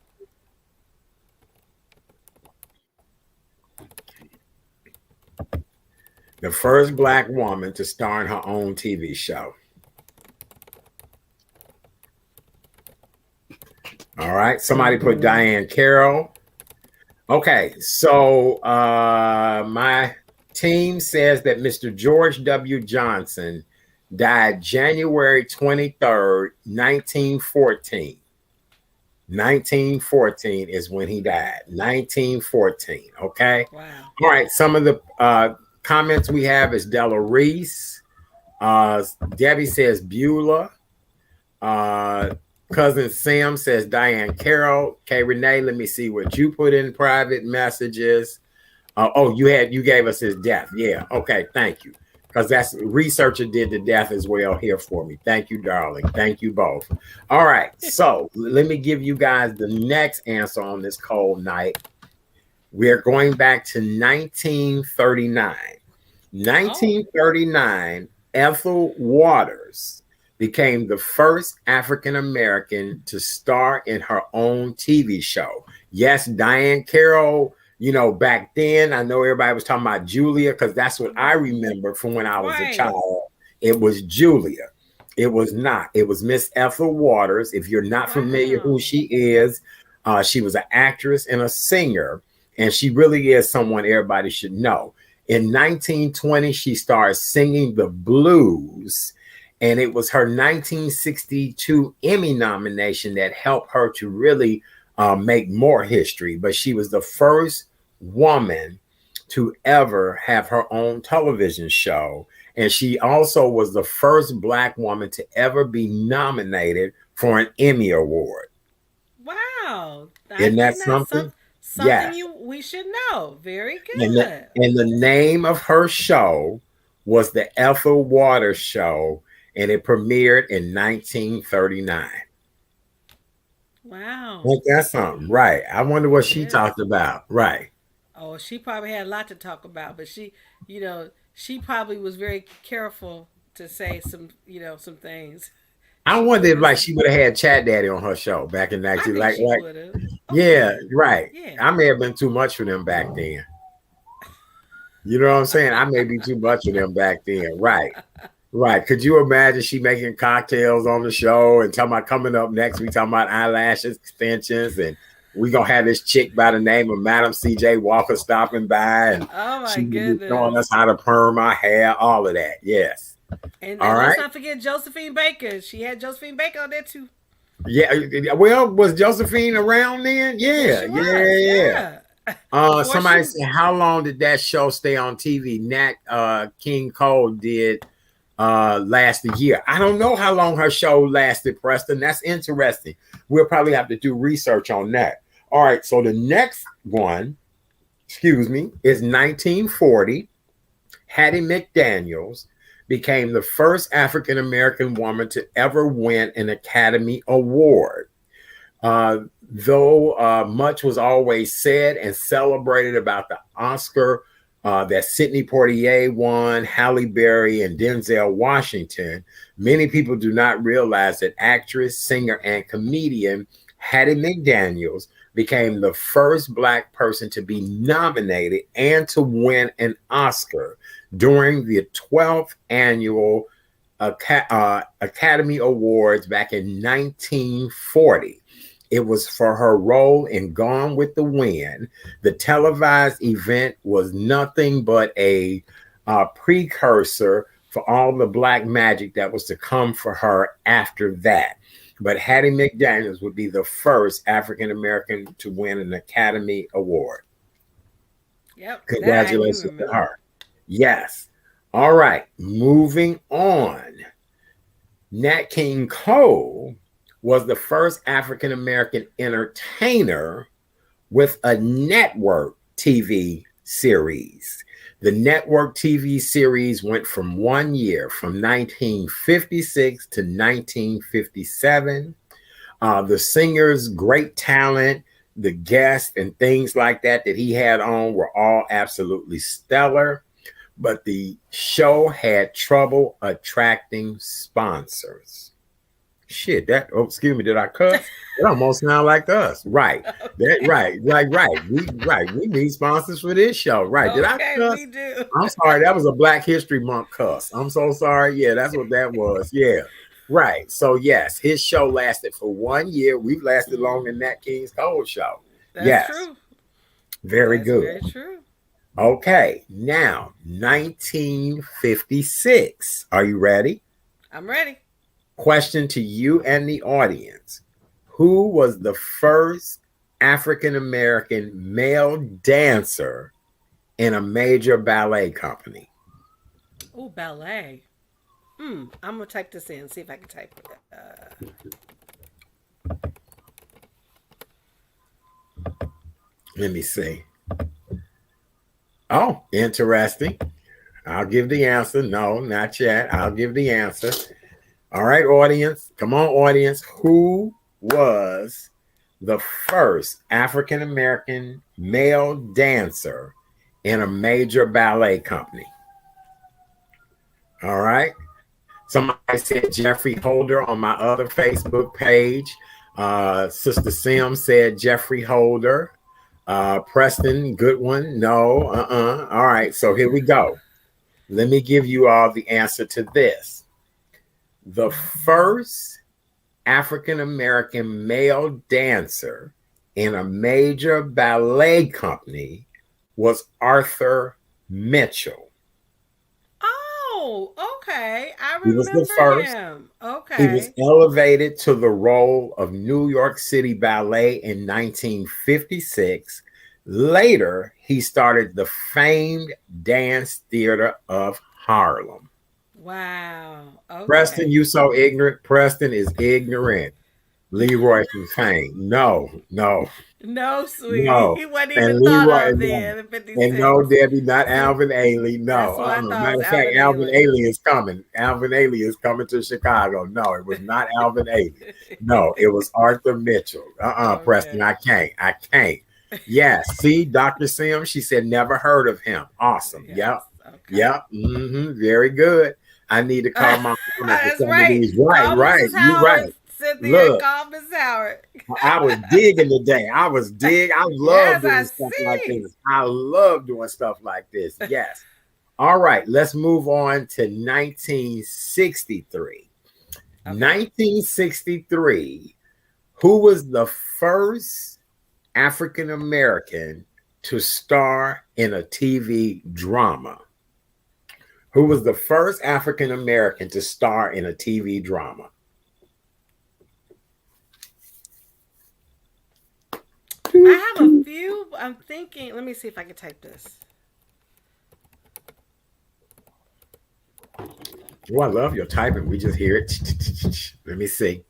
The first black woman to star in her own TV show. All right, somebody put Diane Carroll. Okay, so my team says that Mr. George W. Johnson died January 23rd, 1914. 1914 is when he died. 1914. Okay. Wow. All right. Some of the comments we have is Della Reese. Debbie says Beulah. Uh, Cousin Sam says Diane Carroll. Okay, Renee, let me see what you put in private messages. You gave us his death. Yeah. Okay. Thank you. because that's researcher did the death as well here for me. Thank you, darling. Thank you both. All right. So let me give you guys the next answer on this cold night. We're going back to 1939. Oh, 1939, Ethel Waters became the first African American to star in her own TV show. Yes, Diane Carroll, back then, I know everybody was talking about Julia because that's what I remember from when I was a right. child. It was Julia. It was not. It was Miss Ethel Waters. If you're not familiar who Wow. she is, she was an actress and a singer, and she really is someone everybody should know. In 1920, she started singing the blues, and it was her 1962 Emmy nomination that helped her to really make more history. But she was the first woman to ever have her own television show. And she also was the first Black woman to ever be nominated for an Emmy Award. Wow. I Isn't that did not something? something Yes. you we should know. Very And the, good. and the name of her show was the Ethel Waters Show, and it premiered in 1939. Wow. Ain't that something? Right. I wonder what she Yes. talked about. Right. Oh, she probably had a lot to talk about, but she probably was very careful to say some things. I She wonder put if like this. she would have had Chat Daddy on her show back in I 19 think she like would have. Oh yeah, yeah, right. yeah. I may have been too much for them back then. You know what I'm saying? I may be too much for them back then. Right. Right. Could you imagine she making cocktails on the show and talking about coming up next? We talking about eyelashes, extensions, and we gonna have this chick by the name of Madam C.J. Walker stopping by, and Oh she my will be showing us goodness. how to perm our hair, all of that. Yes. All And let's right. not forget Josephine Baker. She had Josephine Baker on there too. Yeah. Well, was Josephine around then? Yes, Yeah. she Yeah. was. Yeah. Yeah. Before Somebody she said, how long did that show stay on TV? Nat King Cole did last a year. I don't know how long her show lasted, Preston. That's interesting. We'll probably have to do research on that. All right, so the next one, excuse me, is 1940. Hattie Mcdaniels became the first African American woman to ever win an Academy Award. Though much was always said and celebrated about the Oscar that Sidney Poitier won, Halle Berry, and Denzel Washington, many people do not realize that actress, singer, and comedian Hattie McDaniels became the first Black person to be nominated and to win an Oscar during the 12th annual Academy Awards back in 1940. It was for her role in Gone with the Wind. The televised event was nothing but a precursor for all the black magic that was to come for her after that. But Hattie McDaniels would be the first African American to win an Academy Award. Yep, that I do Congratulations to remember. her. Yes. All right. Moving on. Nat King Cole was the first African American entertainer with a network TV series. The network TV series went from 1 year, from 1956 to 1957. The singer's great talent, the guests, and things like that he had on were all absolutely stellar. But the show had trouble attracting sponsors. Shit, excuse me, did I cuss? It almost sound like us. Right. That Okay. right. We need sponsors for this show. Right. Did I Okay, cuss? we do. I'm sorry. That was a Black History Month cuss. I'm so sorry. Yeah, that's what that was. Yeah. Right. So yes, his show lasted for 1 year. We've lasted longer than Nat King's Cole show. That's Yes. true. Very That's good. very true. Okay. Now, 1956. Are you ready? I'm ready. Question to you and the audience. Who was the first African American male dancer in a major ballet company? Oh, ballet. I'm gonna type this in. See if I can type it. Let me see. Oh, interesting. I'll give the answer. No, not yet. I'll give the answer. All right, audience. Come on, audience. Who was the first African American male dancer in a major ballet company? All right. Somebody said Jeffrey Holder on my other Facebook page. Sister Sim said Jeffrey Holder. Preston, good one. No, All right, so here we go. Let me give you all the answer to this. The first African American male dancer in a major ballet company was Arthur Mitchell. Oh, okay. I He was the remember first. him. He was Okay. elevated to the role of New York City Ballet in 1956. Later, he started the famed Dance Theater of Harlem. Wow. Preston, Okay. you so ignorant. Preston is ignorant. Leroy from fame. No, no, No, sweetie. no. He wasn't And even thought Leroy, of no. then in And no, 56. Debbie, not Alvin Ailey. That's No. who I thought Matter was of fact, Alvin Alvin Ailey. Ailey is coming. Alvin Ailey is coming to Chicago. No, it was not Alvin Ailey. No, it was Arthur Mitchell. Preston, Okay. I can't. I can't. Yes. See, Dr. Sim, she said never heard of him. Awesome. Yes. Yep. Okay. Yep. Very good. I need to call my mama for That's some of right. these. Right, Call right. Mrs. You right. Howard. Cynthia, Look, call Miss Howard. I was digging today. I was dig. I love Yes, doing I stuff like see. this. I love doing stuff like this. Yes. All right. Let's move on to 1963. Okay. 1963. Who was the first African American to star in a TV drama? Who was the first African American to star in a TV drama? I have a few. I'm thinking. Let me see if I can type this. Oh, I love your typing. We just hear it. Let me see.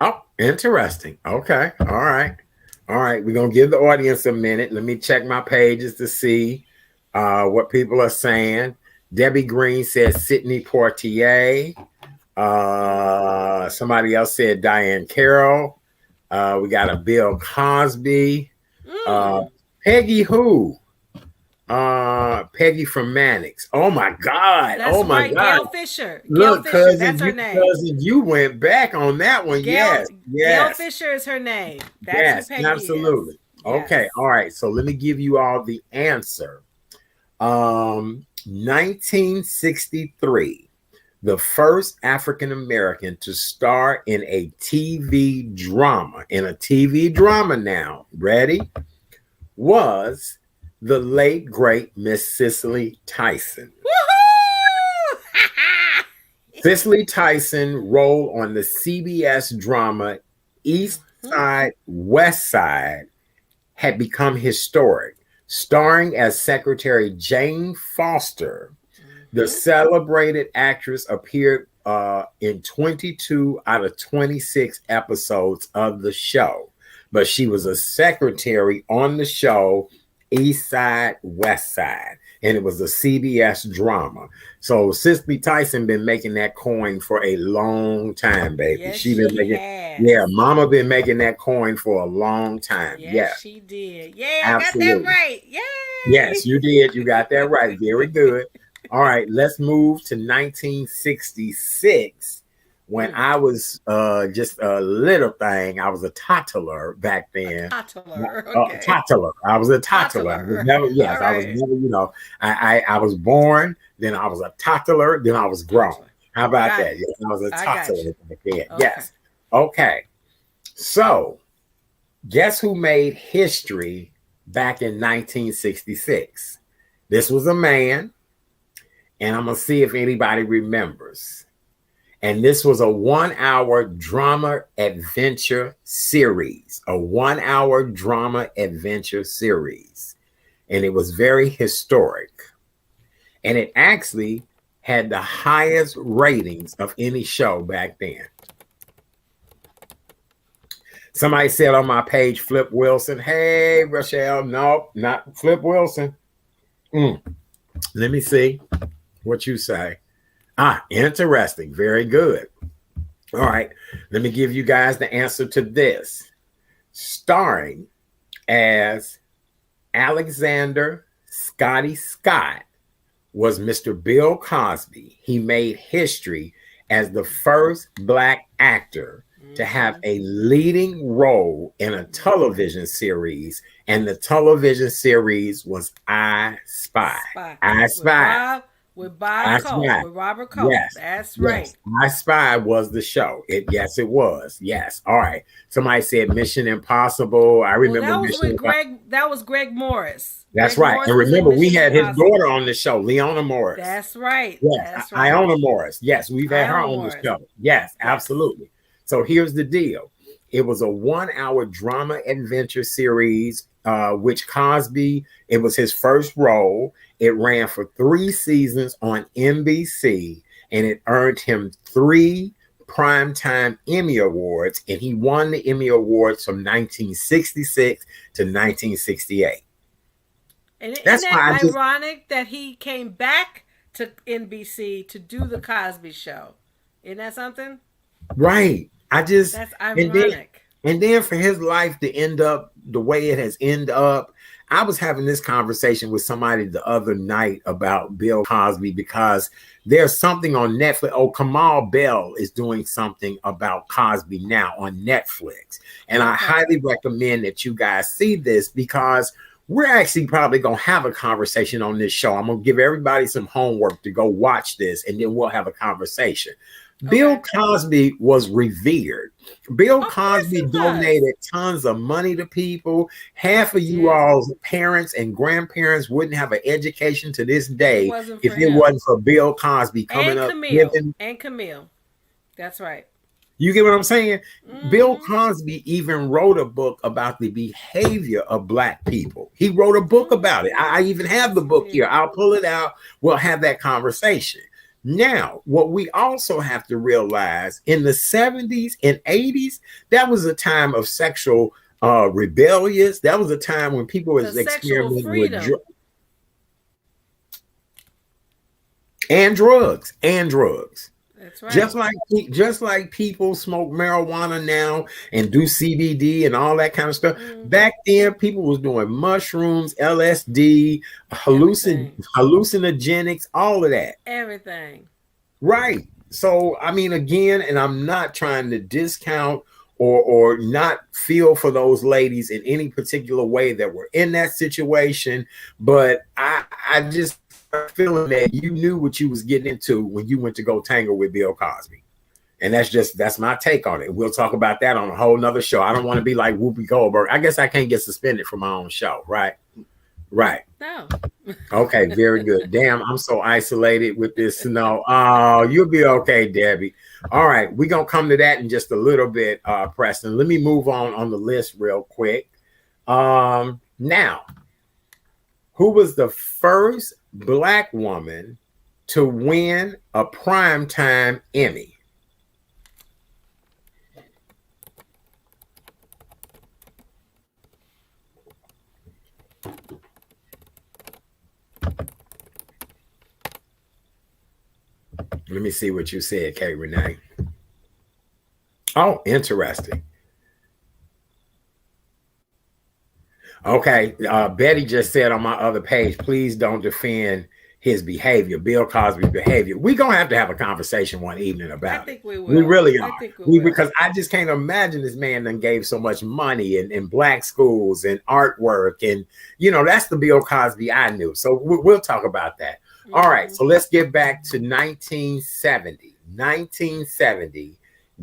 Oh, interesting. Okay. All right. All right. We're going to give the audience a minute. Let me check my pages to see what people are saying. Debbie Green says Sidney Poitier. Somebody else said Diane Carroll. We got a Bill Cosby. Peggy who? Peggy from Mannix. Oh my God. That's Oh my right. God. Gail Fisher. Gail Look, Fisher. cousin, That's her you name. cousin, you went back on that one. Gail Yes, Gail yes, Fisher is her name. That's who yes, Peggy is. absolutely. Yes. Okay, all right. So let me give you all the answer. 1963, the first African American to star in a TV drama, now, ready, was the late great Miss Cicely Tyson. Woohoo! Cicely Tyson role on the CBS drama East Side, West Side had become historic. Starring as Secretary Jane Foster, the celebrated actress appeared in 22 out of 26 episodes of the show. But she was a secretary on the show East Side, West Side. And it was a CBS drama. So Cicely Tyson been making that coin for a long time, baby. Yes, She been she making, has. yeah, mama been making that coin for a long time. Yes, Yeah, she did. Yeah, I got that absolutely. right. Yes, Yay! you did. You got that right. Very good. All right, let's move to 1966. When I was just a little thing, I was a toddler back A then. toddler. Okay. Toddler. I was a toddler. I was Toddler. never, All yes, I was right. never, I was born, then I was a toddler, then I was grown. Toddler. How about Got that? it. Yes, I was a I got toddler you. back then. Okay. Yes. Okay. So, guess who made history back in 1966? This was a man, and I'm going to see if anybody remembers. And this was a 1-hour drama adventure series, And it was very historic. And it actually had the highest ratings of any show back then. Somebody said on my page, Flip Wilson. Hey, Rochelle. Nope, not Flip Wilson. Let me see what you say. Ah, interesting. Very good. All right. Let me give you guys the answer to this. Starring as Alexander Scotty Scott was Mr. Bill Cosby. He made history as the first Black actor to have a leading role in a television series, and the television series was I Spy. Spy. I Spy. With Bob I Cope, Spy. with Robert Cope. Yes. That's Yes. right. I Spy was the show. Yes, it was. Yes. All right. Somebody said Mission Impossible. I Well, remember that was Mission with Impossible. Greg. That was Greg Morris. That's Greg right. Morris And was in remember, we Mission had his Impossible. daughter on the show, Leona Morris. That's right. Yes, That's right. Iona Morris. Yes, we've had her Iona on the Morris. show. Yes, Yes. absolutely. So here's the deal. It was a 1 hour drama adventure series, which Cosby, it was his first role. It ran for 3 seasons on NBC, and it earned him 3 Primetime Emmy Awards, and he won the Emmy Awards from 1966 to 1968. And isn't That's that why I just ironic that he came back to NBC to do the Cosby Show? Isn't that something? right. I just That's and then ironic. and then for his life to end up the way it has ended up. I was having this conversation with somebody the other night about Bill Cosby because there's something on Netflix. Oh, Kamal Bell is doing something about Cosby now on Netflix. And I Okay. highly recommend that you guys see this because we're actually probably going to have a conversation on this show. I'm going to give everybody some homework to go watch this, and then we'll have a conversation. Bill Okay. Cosby was revered. Bill Of course Cosby he was. donated tons of money to people. Half of you Yeah. all's parents and grandparents wouldn't have an education to this It day wasn't if for it him. wasn't for Bill Cosby coming And up Camille. giving. And Camille. That's right. You get what I'm saying? Bill Mm-hmm. Cosby even wrote a book about the behavior of Black people. He wrote a book about it. I even have the Yes, book he here. did. I'll pull it out. We'll have that conversation. Now, what we also have to realize in the 70s and 80s, that was a time of sexual rebellious. That was a time when people The was sexual experimenting with freedom. drugs and drugs. That's right. Just like people smoke marijuana now and do CBD and all that kind of stuff. Mm-hmm. Back then, people was doing mushrooms, LSD, Everything. hallucinogenics, all of that. Everything. Right. So I mean, again, and I'm not trying to discount or not feel for those ladies in any particular way that were in that situation, but I just feeling that you knew what you was getting into when you went to go tangle with Bill Cosby. And that's my take on it. We'll talk about that on a whole nother show. I don't want to be like Whoopi Goldberg. I guess I can't get suspended from my own show, right? Right. No. Okay, very good. Damn, I'm so isolated with this snow. Oh, you'll be okay, Debbie. All right, we're gonna come to that in just a little bit, Preston. Let me move on the list real quick. Now, who was the first Black woman to win a Primetime Emmy? Let me see what you said, Kay Renee. Oh, interesting. Okay, Betty just said on my other page, please don't defend his behavior, Bill Cosby's behavior. We're gonna have to have a conversation one evening I about think it. we We will. really I are. think we will. Because I just can't imagine this man that gave so much money in Black schools and artwork, and that's the Bill Cosby I knew. So we'll talk about that. All right, so let's get back to 1970. 1970,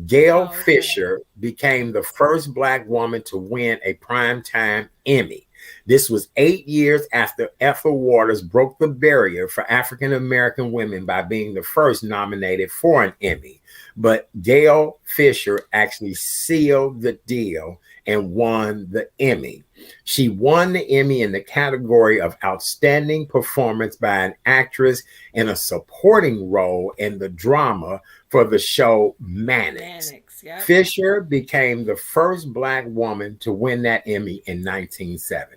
Gail Oh, okay. Fisher became the first Black woman to win a Primetime Emmy. This was 8 years after Ethel Waters broke the barrier for African American women by being the first nominated for an Emmy. But Gail Fisher actually sealed the deal and won the Emmy. She won the Emmy in the category of Outstanding Performance by an Actress in a Supporting Role in the Drama for the show Mannix. Yep. Fisher became the first Black woman to win that Emmy in 1970.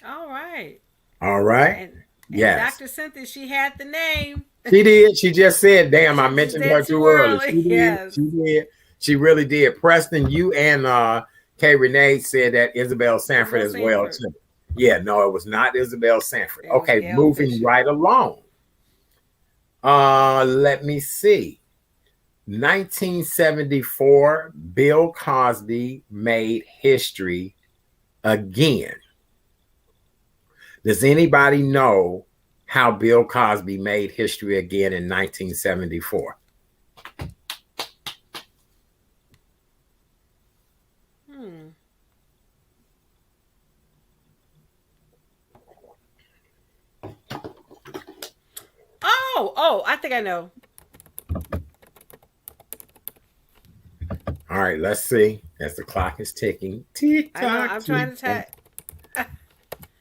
All right. All right. And And Yes. Dr. Cynthia, she had the name. She did. She just said, damn, I She just mentioned did her too too early. early. She did. Yes. She did. She really did. Preston, you and Kay Renee said that Isabel Sanford Isabel as well, Sanford. too. Yeah, no, it was not Isabel Sanford. It was Okay, Gail moving Fisher. right along. Let me see. 1974, Bill Cosby made history again. Does anybody know how Bill Cosby made history again in 1974? Oh, I think I know. All right, let's see. As the clock is ticking. Tick I know. tock, I'm tick trying to tock. try.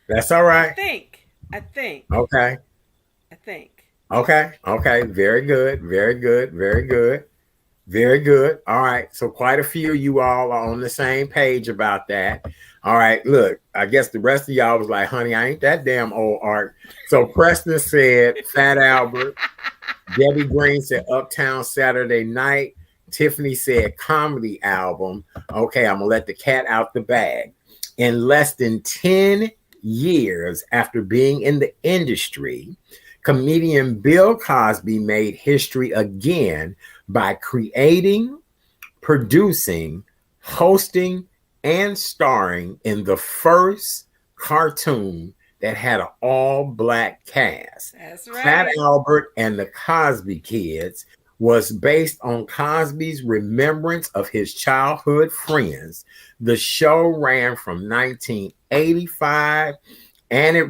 That's all I right. think. I think. Okay. I think. Okay. Okay. Very good. Very good. Very good. Very good. All right. So quite a few of you all are on the same page about that. All right. Look, I guess the rest of y'all was like, honey, I ain't that damn old Art. So Preston said Fat Albert. Debbie Green said Uptown Saturday Night. Tiffany said comedy album. Okay, I'm gonna let the cat out the bag. In less than 10 years after being in the industry, comedian Bill Cosby made history again by creating, producing, hosting, and starring in the first cartoon that had an all-black cast. That's Fat right. Albert and the Cosby Kids was based on Cosby's remembrance of his childhood friends. The show ran from 1985 and it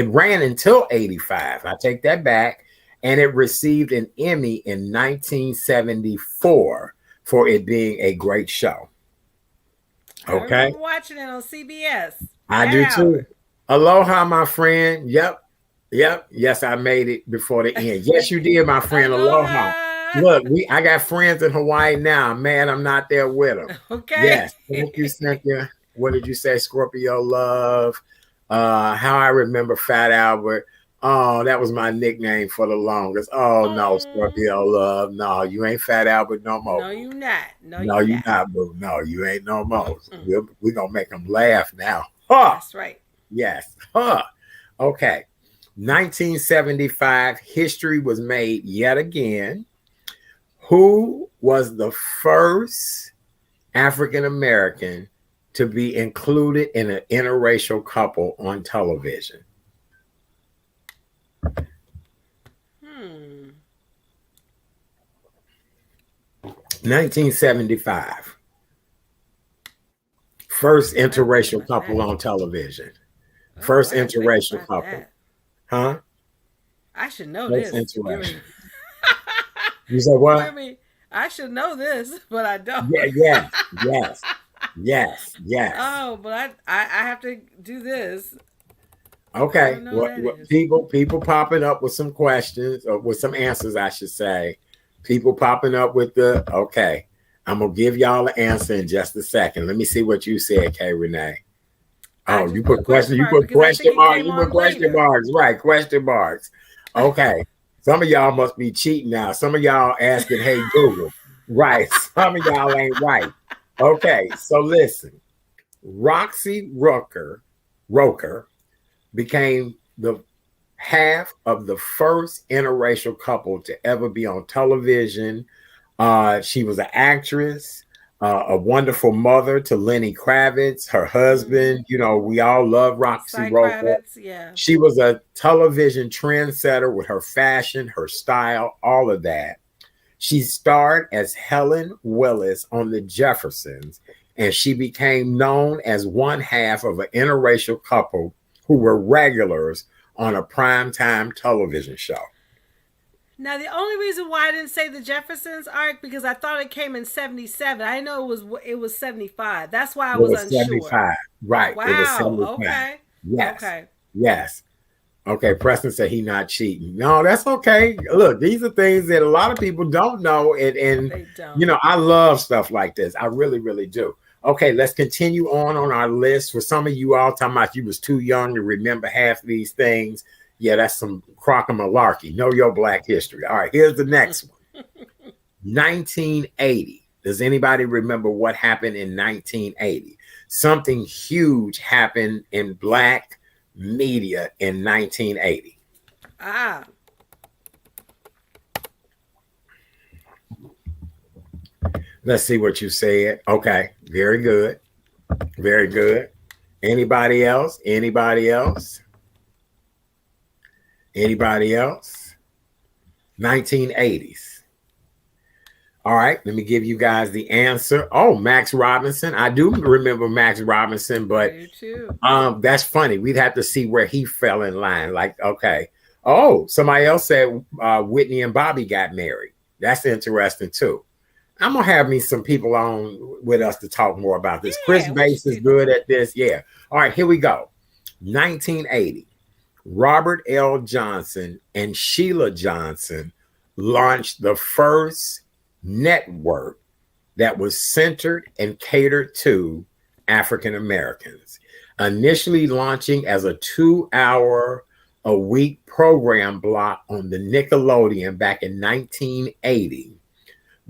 ran until 85. I take that back. And it received an Emmy in 1974 for it being a great show. I Okay. remember watching it on CBS. I Fat do too. Albert. Aloha, my friend. Yep. Yep. Yes, I made it before the end. Yes, you did, my friend. Aloha. Aloha. Look, I got friends in Hawaii now. Man, I'm not there with them. Okay. Yes. Thank you, Cynthia. What did you say? Scorpio love. How I remember Fat Albert. Oh, that was my nickname for the longest. Oh no, Scorpio love. No, you ain't Fat Albert no more. No, you not. No, No, you you not. not, boo. No, you ain't no more. We're gonna make them laugh now. Huh. That's right. Yes. Huh. Okay. 1975, history was made yet again. Who was the first African American to be included in an interracial couple on television? 1975. First interracial couple on television. First interracial couple. That. Huh? I should know First this. interracial. You said what? I should know this, but I don't. Yeah, yes. Oh, but I have to do this. Okay. What people popping up with some questions or with some answers, I should say. People popping up with the okay. I'm gonna give y'all an answer in just a second. Let me see what you said, Kay Renee. Oh, you put question. You put question marks. You put question marks. Right, question marks. Okay. Some of y'all must be cheating now. Some of y'all asking, "Hey Google." Right. Some of y'all ain't right. Okay. So listen, Roxy Roker became the half of the first interracial couple to ever be on television. She was an actress, a wonderful mother to Lenny Kravitz, her husband. You know, we all love Roxy Roker. Kravitz, yeah. She was a television trendsetter with her fashion, her style, all of that. She starred as Helen Willis on The Jeffersons, and she became known as one half of an interracial couple who were regulars on a primetime television show. Now, the only reason why I didn't say the Jeffersons arc because I thought it came in 77. I know it was 75. That's why I was unsure. 75. Right. Wow. It was 75. Okay. Yes. Okay. Yes. Okay. Preston said he not cheating. No, that's okay. Look, these are things that a lot of people don't know. And they don't. You know, I love stuff like this. I really, really do. Okay, let's continue on our list. For some of you all talking about you was too young to remember half of these things. Yeah, that's some crock malarkey. Know your black history. All right, here's the next one. 1980. Does anybody remember what happened in 1980? Something huge happened in black media in 1980. Ah, Let's see what you said. Okay, very good. Very good. Anybody else? Anybody else? Anybody else? 1980s. All right, let me give you guys the answer. Oh, Max Robinson. I do remember Max Robinson, but you too. that's funny. We'd have to see where he fell in line. Like, okay. Oh, somebody else said Whitney and Bobby got married. That's interesting too. I'm gonna have me some people on with us to talk more about this. Chris Yeah, we Bates is should. good at this. Yeah. All right, here we go. 1980. Robert L. Johnson and Sheila Johnson launched the first network that was centered and catered to African Americans, initially launching as a 2 hour a week program block on the Nickelodeon back in 1980.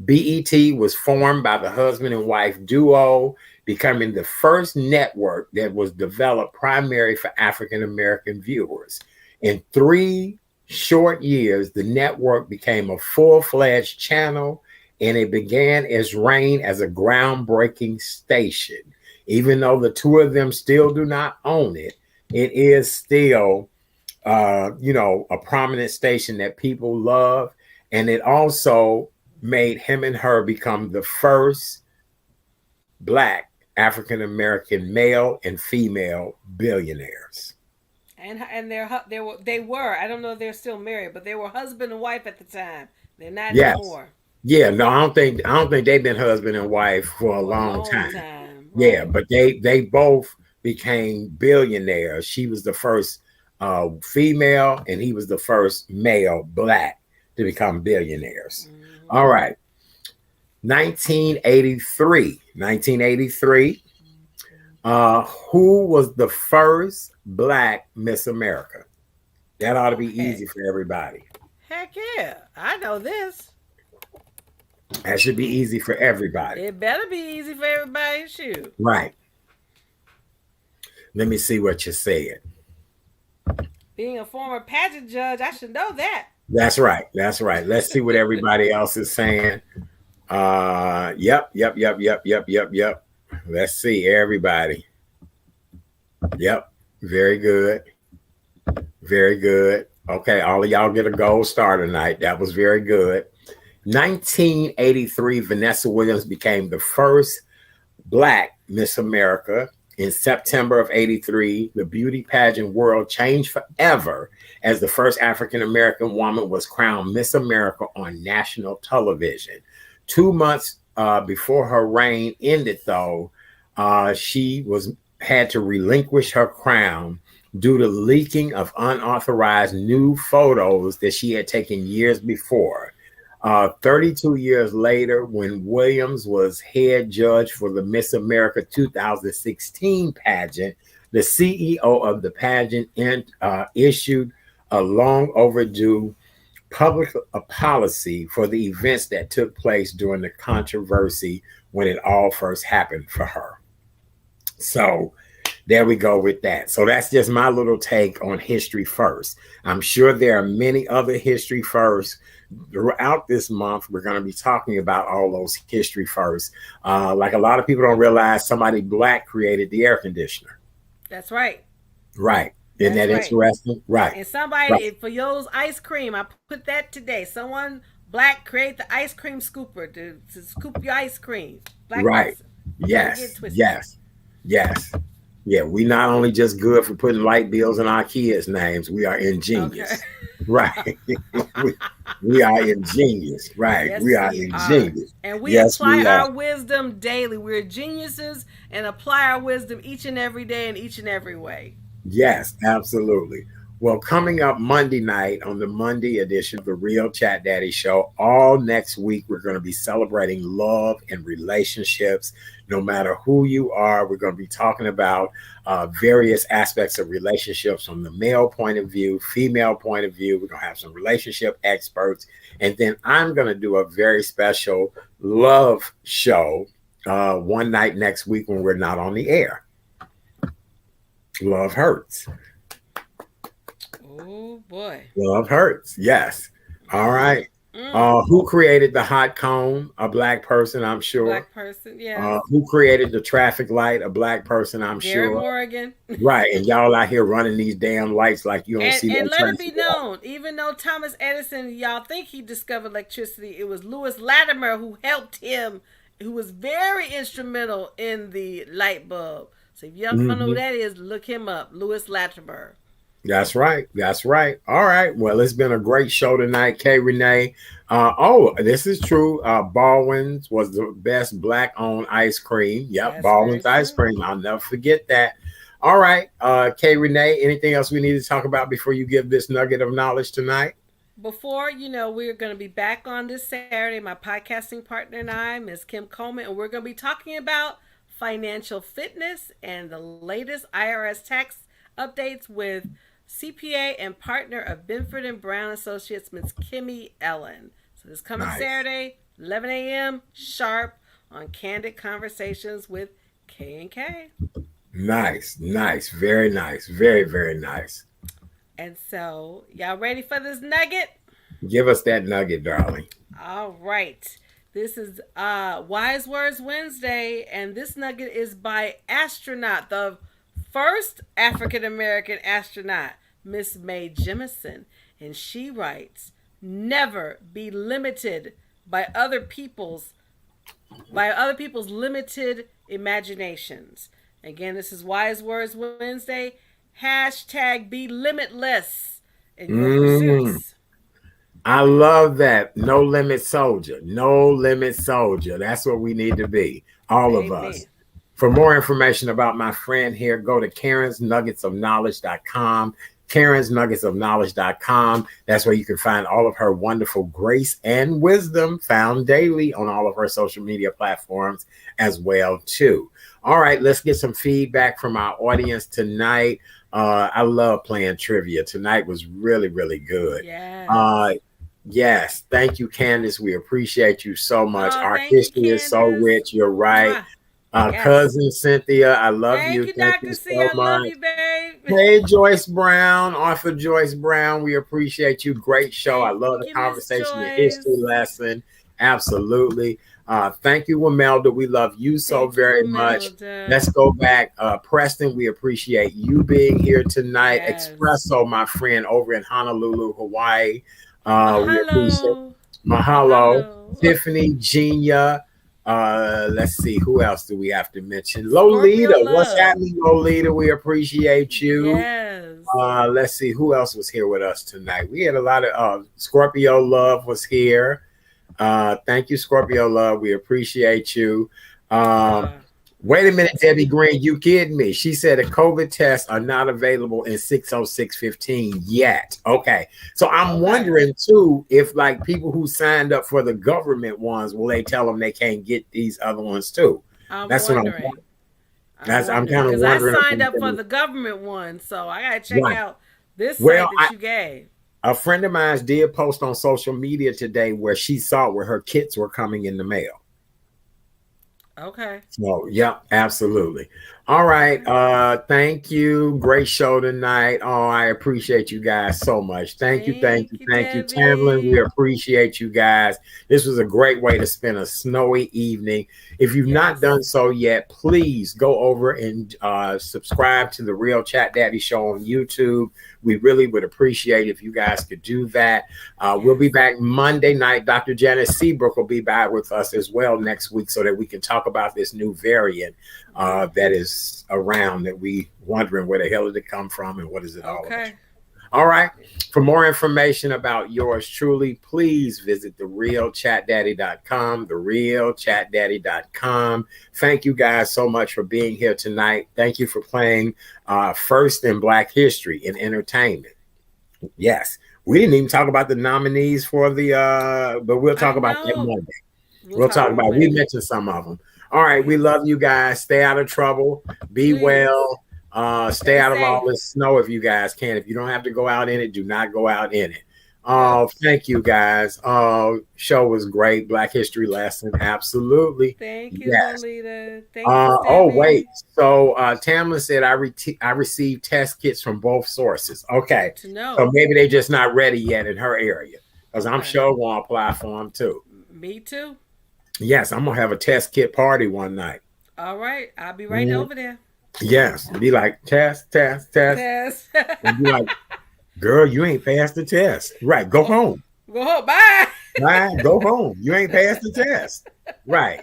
BET was formed by the husband and wife duo, becoming the first network that was developed primarily for African American viewers. In 3 short years, the network became a full-fledged channel, and it began its reign as a groundbreaking station. Even though the two of them still do not own it, it is still, a prominent station that people love, and it also made him and her become the first black African American male and female billionaires. And they were. I don't know if they're still married, but they were husband and wife at the time. They're not Yes. anymore. Yeah, no, I don't think they've been husband and wife for a For a long long time. time, Yeah, right? but they both became billionaires. She was the first female, and he was the first male black to become billionaires. Mm-hmm. All right. 1983. 1983. Who was the first black Miss America? That ought to Oh be heck, easy for everybody. heck yeah! I know this. That should be easy for everybody. It better be easy for everybody. Shoot. Right. Let me see what you said. Being a former pageant judge, I should know that. That's right. That's right. Let's see what everybody else is saying. Yep. Let's see everybody. Yep. Very good. Very good. Okay, all of y'all get a gold star tonight. That was very good. 1983, Vanessa Williams became the first black Miss America. In September of 83, the beauty pageant world changed forever as the first African American woman was crowned Miss America on national television. 2 months before her reign ended, though, she was had to relinquish her crown due to leaking of unauthorized nude photos that she had taken years before. 32 years later, when Williams was head judge for the Miss America 2016 pageant, the CEO of the pageant issued a long overdue public policy for the events that took place during the controversy when it all first happened for her. So there we go with that. So that's just my little take on history first. I'm sure there are many other history firsts throughout this month. We're going to be talking about all those history firsts. Like a lot of people don't realize somebody black created the air conditioner. That's right. Right. Isn't That's that right. interesting? Right. And somebody Right. for yours ice cream, I put that today. Someone black create the ice cream scooper to scoop your ice cream. Black Right. person. Don't get it Yes. twisted. Yes. Yes. Yeah. We not only just good for putting light bills in our kids' names, we are Okay. ingenious. Right. we, we are ingenious. Right. We Yes, are we are. ingenious. And we Yes, apply we are. our wisdom daily. We're geniuses and apply our wisdom each and every day in each and every way. Yes, absolutely. Well, coming up Monday night on the Monday edition of the Real Chat Daddy Show, all next week, we're going to be celebrating love and relationships. No matter who you are, we're going to be talking about various aspects of relationships from the male point of view, female point of view. We're going to have some relationship experts. And then I'm going to do a very special love show one night next week when we're not on the air. Love hurts. Oh boy. Love hurts. Yes. All right. Mm. Who created the hot cone? A black person, I'm sure. Black person, yes. Who created the traffic light? A black person, I'm Garrett sure. Morgan. Right. And y'all out here running these damn lights like you don't see no And let it be traffic light. known, even though Thomas Edison, y'all think he discovered electricity, it was Lewis Latimer who helped him, who was very instrumental in the light bulb. So if y'all don't know who Mhm. that is, look him up. Lewis Latimer. That's right. That's right. All right. Well, it's been a great show tonight, Kay Renee. This is true. Baldwin's was the best black-owned ice cream. Yep, That's very Baldwin's ice true. cream. I'll never forget that. All right, Kay Renee. Anything else we need to talk about before you give this nugget of knowledge tonight? Before, we're going to be back on this Saturday. My podcasting partner and I, Miss Kim Coleman, and we're going to be talking about financial fitness and the latest IRS tax updates with CPA and partner of Benford and Brown Associates, Miss Kimmy Ellen. So this coming Nice, Saturday, 11 a.m. sharp on Candid Conversations with K and K. nice, nice. Very nice. Very, very nice. And so, y'all ready for this nugget? Give us that nugget, darling. All right. This is Wise Words Wednesday, and this nugget is by astronaut, the first African American astronaut, Miss Mae Jemison, and she writes, "Never be limited by other people's limited imaginations." Again, this is Wise Words Wednesday. Hashtag be limitless in your Mm. pursuits. I love that. No limit soldier. No limit soldier. That's what we need to be. All of us. Amen. For more information about my friend here, go to karensnuggetsofknowledge.com. karensnuggetsofknowledge.com. That's where you can find all of her wonderful grace and wisdom found daily on all of her social media platforms as well, too. All right, let's get some feedback from our audience tonight. I love playing trivia. Tonight was really, really good. Yes. Uh, yes, thank you, Candace. We appreciate you so much. Oh, Our thank you, history is so Candace. rich. You're right. Mwah. Yes. Cousin Cynthia, I love Thank you. you, Thank you Dr. C. so I love much. you, babe. Hey, Joyce Brown, author Joyce Brown, we appreciate you. Great show. I Thank love the you, Miss conversation, the history Joyce. lesson. Absolutely. Thank you, Wamelda. We love you so Thank you, very much. Imelda. Let's go back. Preston, we appreciate you being here tonight. Yes. Espresso, my friend, over in Honolulu, Hawaii. We appreciate Mahalo. Mahalo. Mahalo. Tiffany, Genia. Let's see, who else do we have to mention? Scorpio Lolita, what's Love. happening, Lolita? We appreciate you. Yes. Let's see who else was here with us tonight. We had a lot of Scorpio Love was here. Thank you, Scorpio Love. We appreciate you. Um, Uh, Wait a minute, let's Debbie see. Green, you kidding me? She said the COVID tests are not available in 60615 yet. Okay. So I'm Okay. wondering too if like people who signed up for the government ones, will they tell them they can't get these other ones too? I'm That's what wondering. I'm I'm wondering. kind of Because I wondering signed about up for that. the government one, so I got to check Right. out this Well, site that you gave. a friend of mine did post on social media today where she saw where her kits were coming in the mail. Okay. So, yeah, absolutely. All right. Okay. Thank you. Great show tonight. Oh, I appreciate you guys so much. Thank you, thank you, Thank you, thank you. Tamlin, we Debbie. appreciate you guys. This was a great way to spend a snowy evening. If you've not done Yes. so yet, please go over and subscribe to the Real Chat Daddy Show on YouTube. We really would appreciate if you guys could do that. We'll be Yes. back Monday night. Dr. Janice Seabrook will be back with us as well next week so that we can talk about this new variant that is around that we wondering where the hell did it come from and what is it all about. Okay. All right. For more information about yours truly, please visit therealchatdaddy.com, therealchatdaddy.com. Thank you guys so much for being here tonight. Thank you for playing first in Black history in entertainment. Yes. We didn't even talk about the nominees for the but we'll I talk about that know. Monday. We'll We'll talk talk about about we Monday. mentioned some of them. All right, we Yes. love you guys. Stay out of trouble. Be Please. well. Stay Stay out of all safe. this snow if you guys can. If you don't have to go out in it, do not go out in it. Yep. Thank you guys. Show was great. Black History lesson. Absolutely. Thank you, Yes. Lolita. Thank you for Oh wait. stepping. So Tamla said I received test kits from both sources. Okay. Good to So know. maybe they're just not ready yet in her area. Because I'm Okay. sure gonna apply for them too. Me too. Yes, I'm gonna have a test kit party one night. All right. I'll be right Mhm. over there. Yes. Be like test, test, test. Test. And be like, girl, you ain't passed the test. Right. Go go, home. go home. Bye. Right. Go home. You ain't passed the test. Right.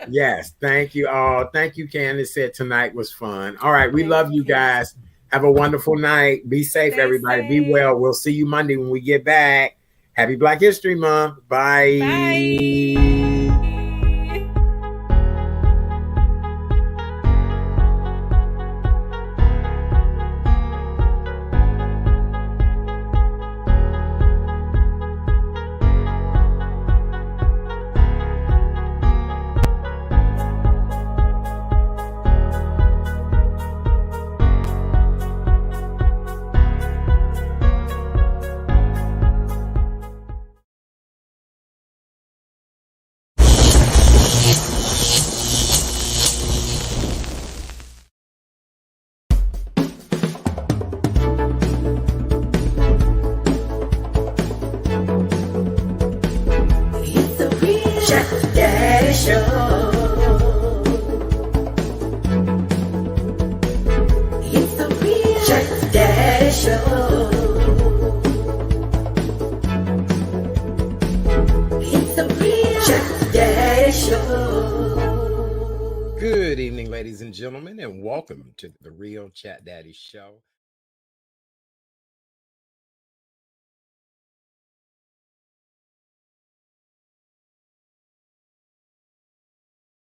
Yes. Thank you. Thank you, Candace said tonight was fun. All right. We Thank love you, you Candace. guys. Have a wonderful night. Be safe, Stay everybody. Be well. safe. We'll see you Monday when we get back. Happy Black History Month. Bye. Bye. It's the real Chat Daddy Show. It's the real Chat Daddy Show. It's the real Chat Daddy Show. Good evening, ladies and gentlemen, and welcome to the Real Chat Daddy Show.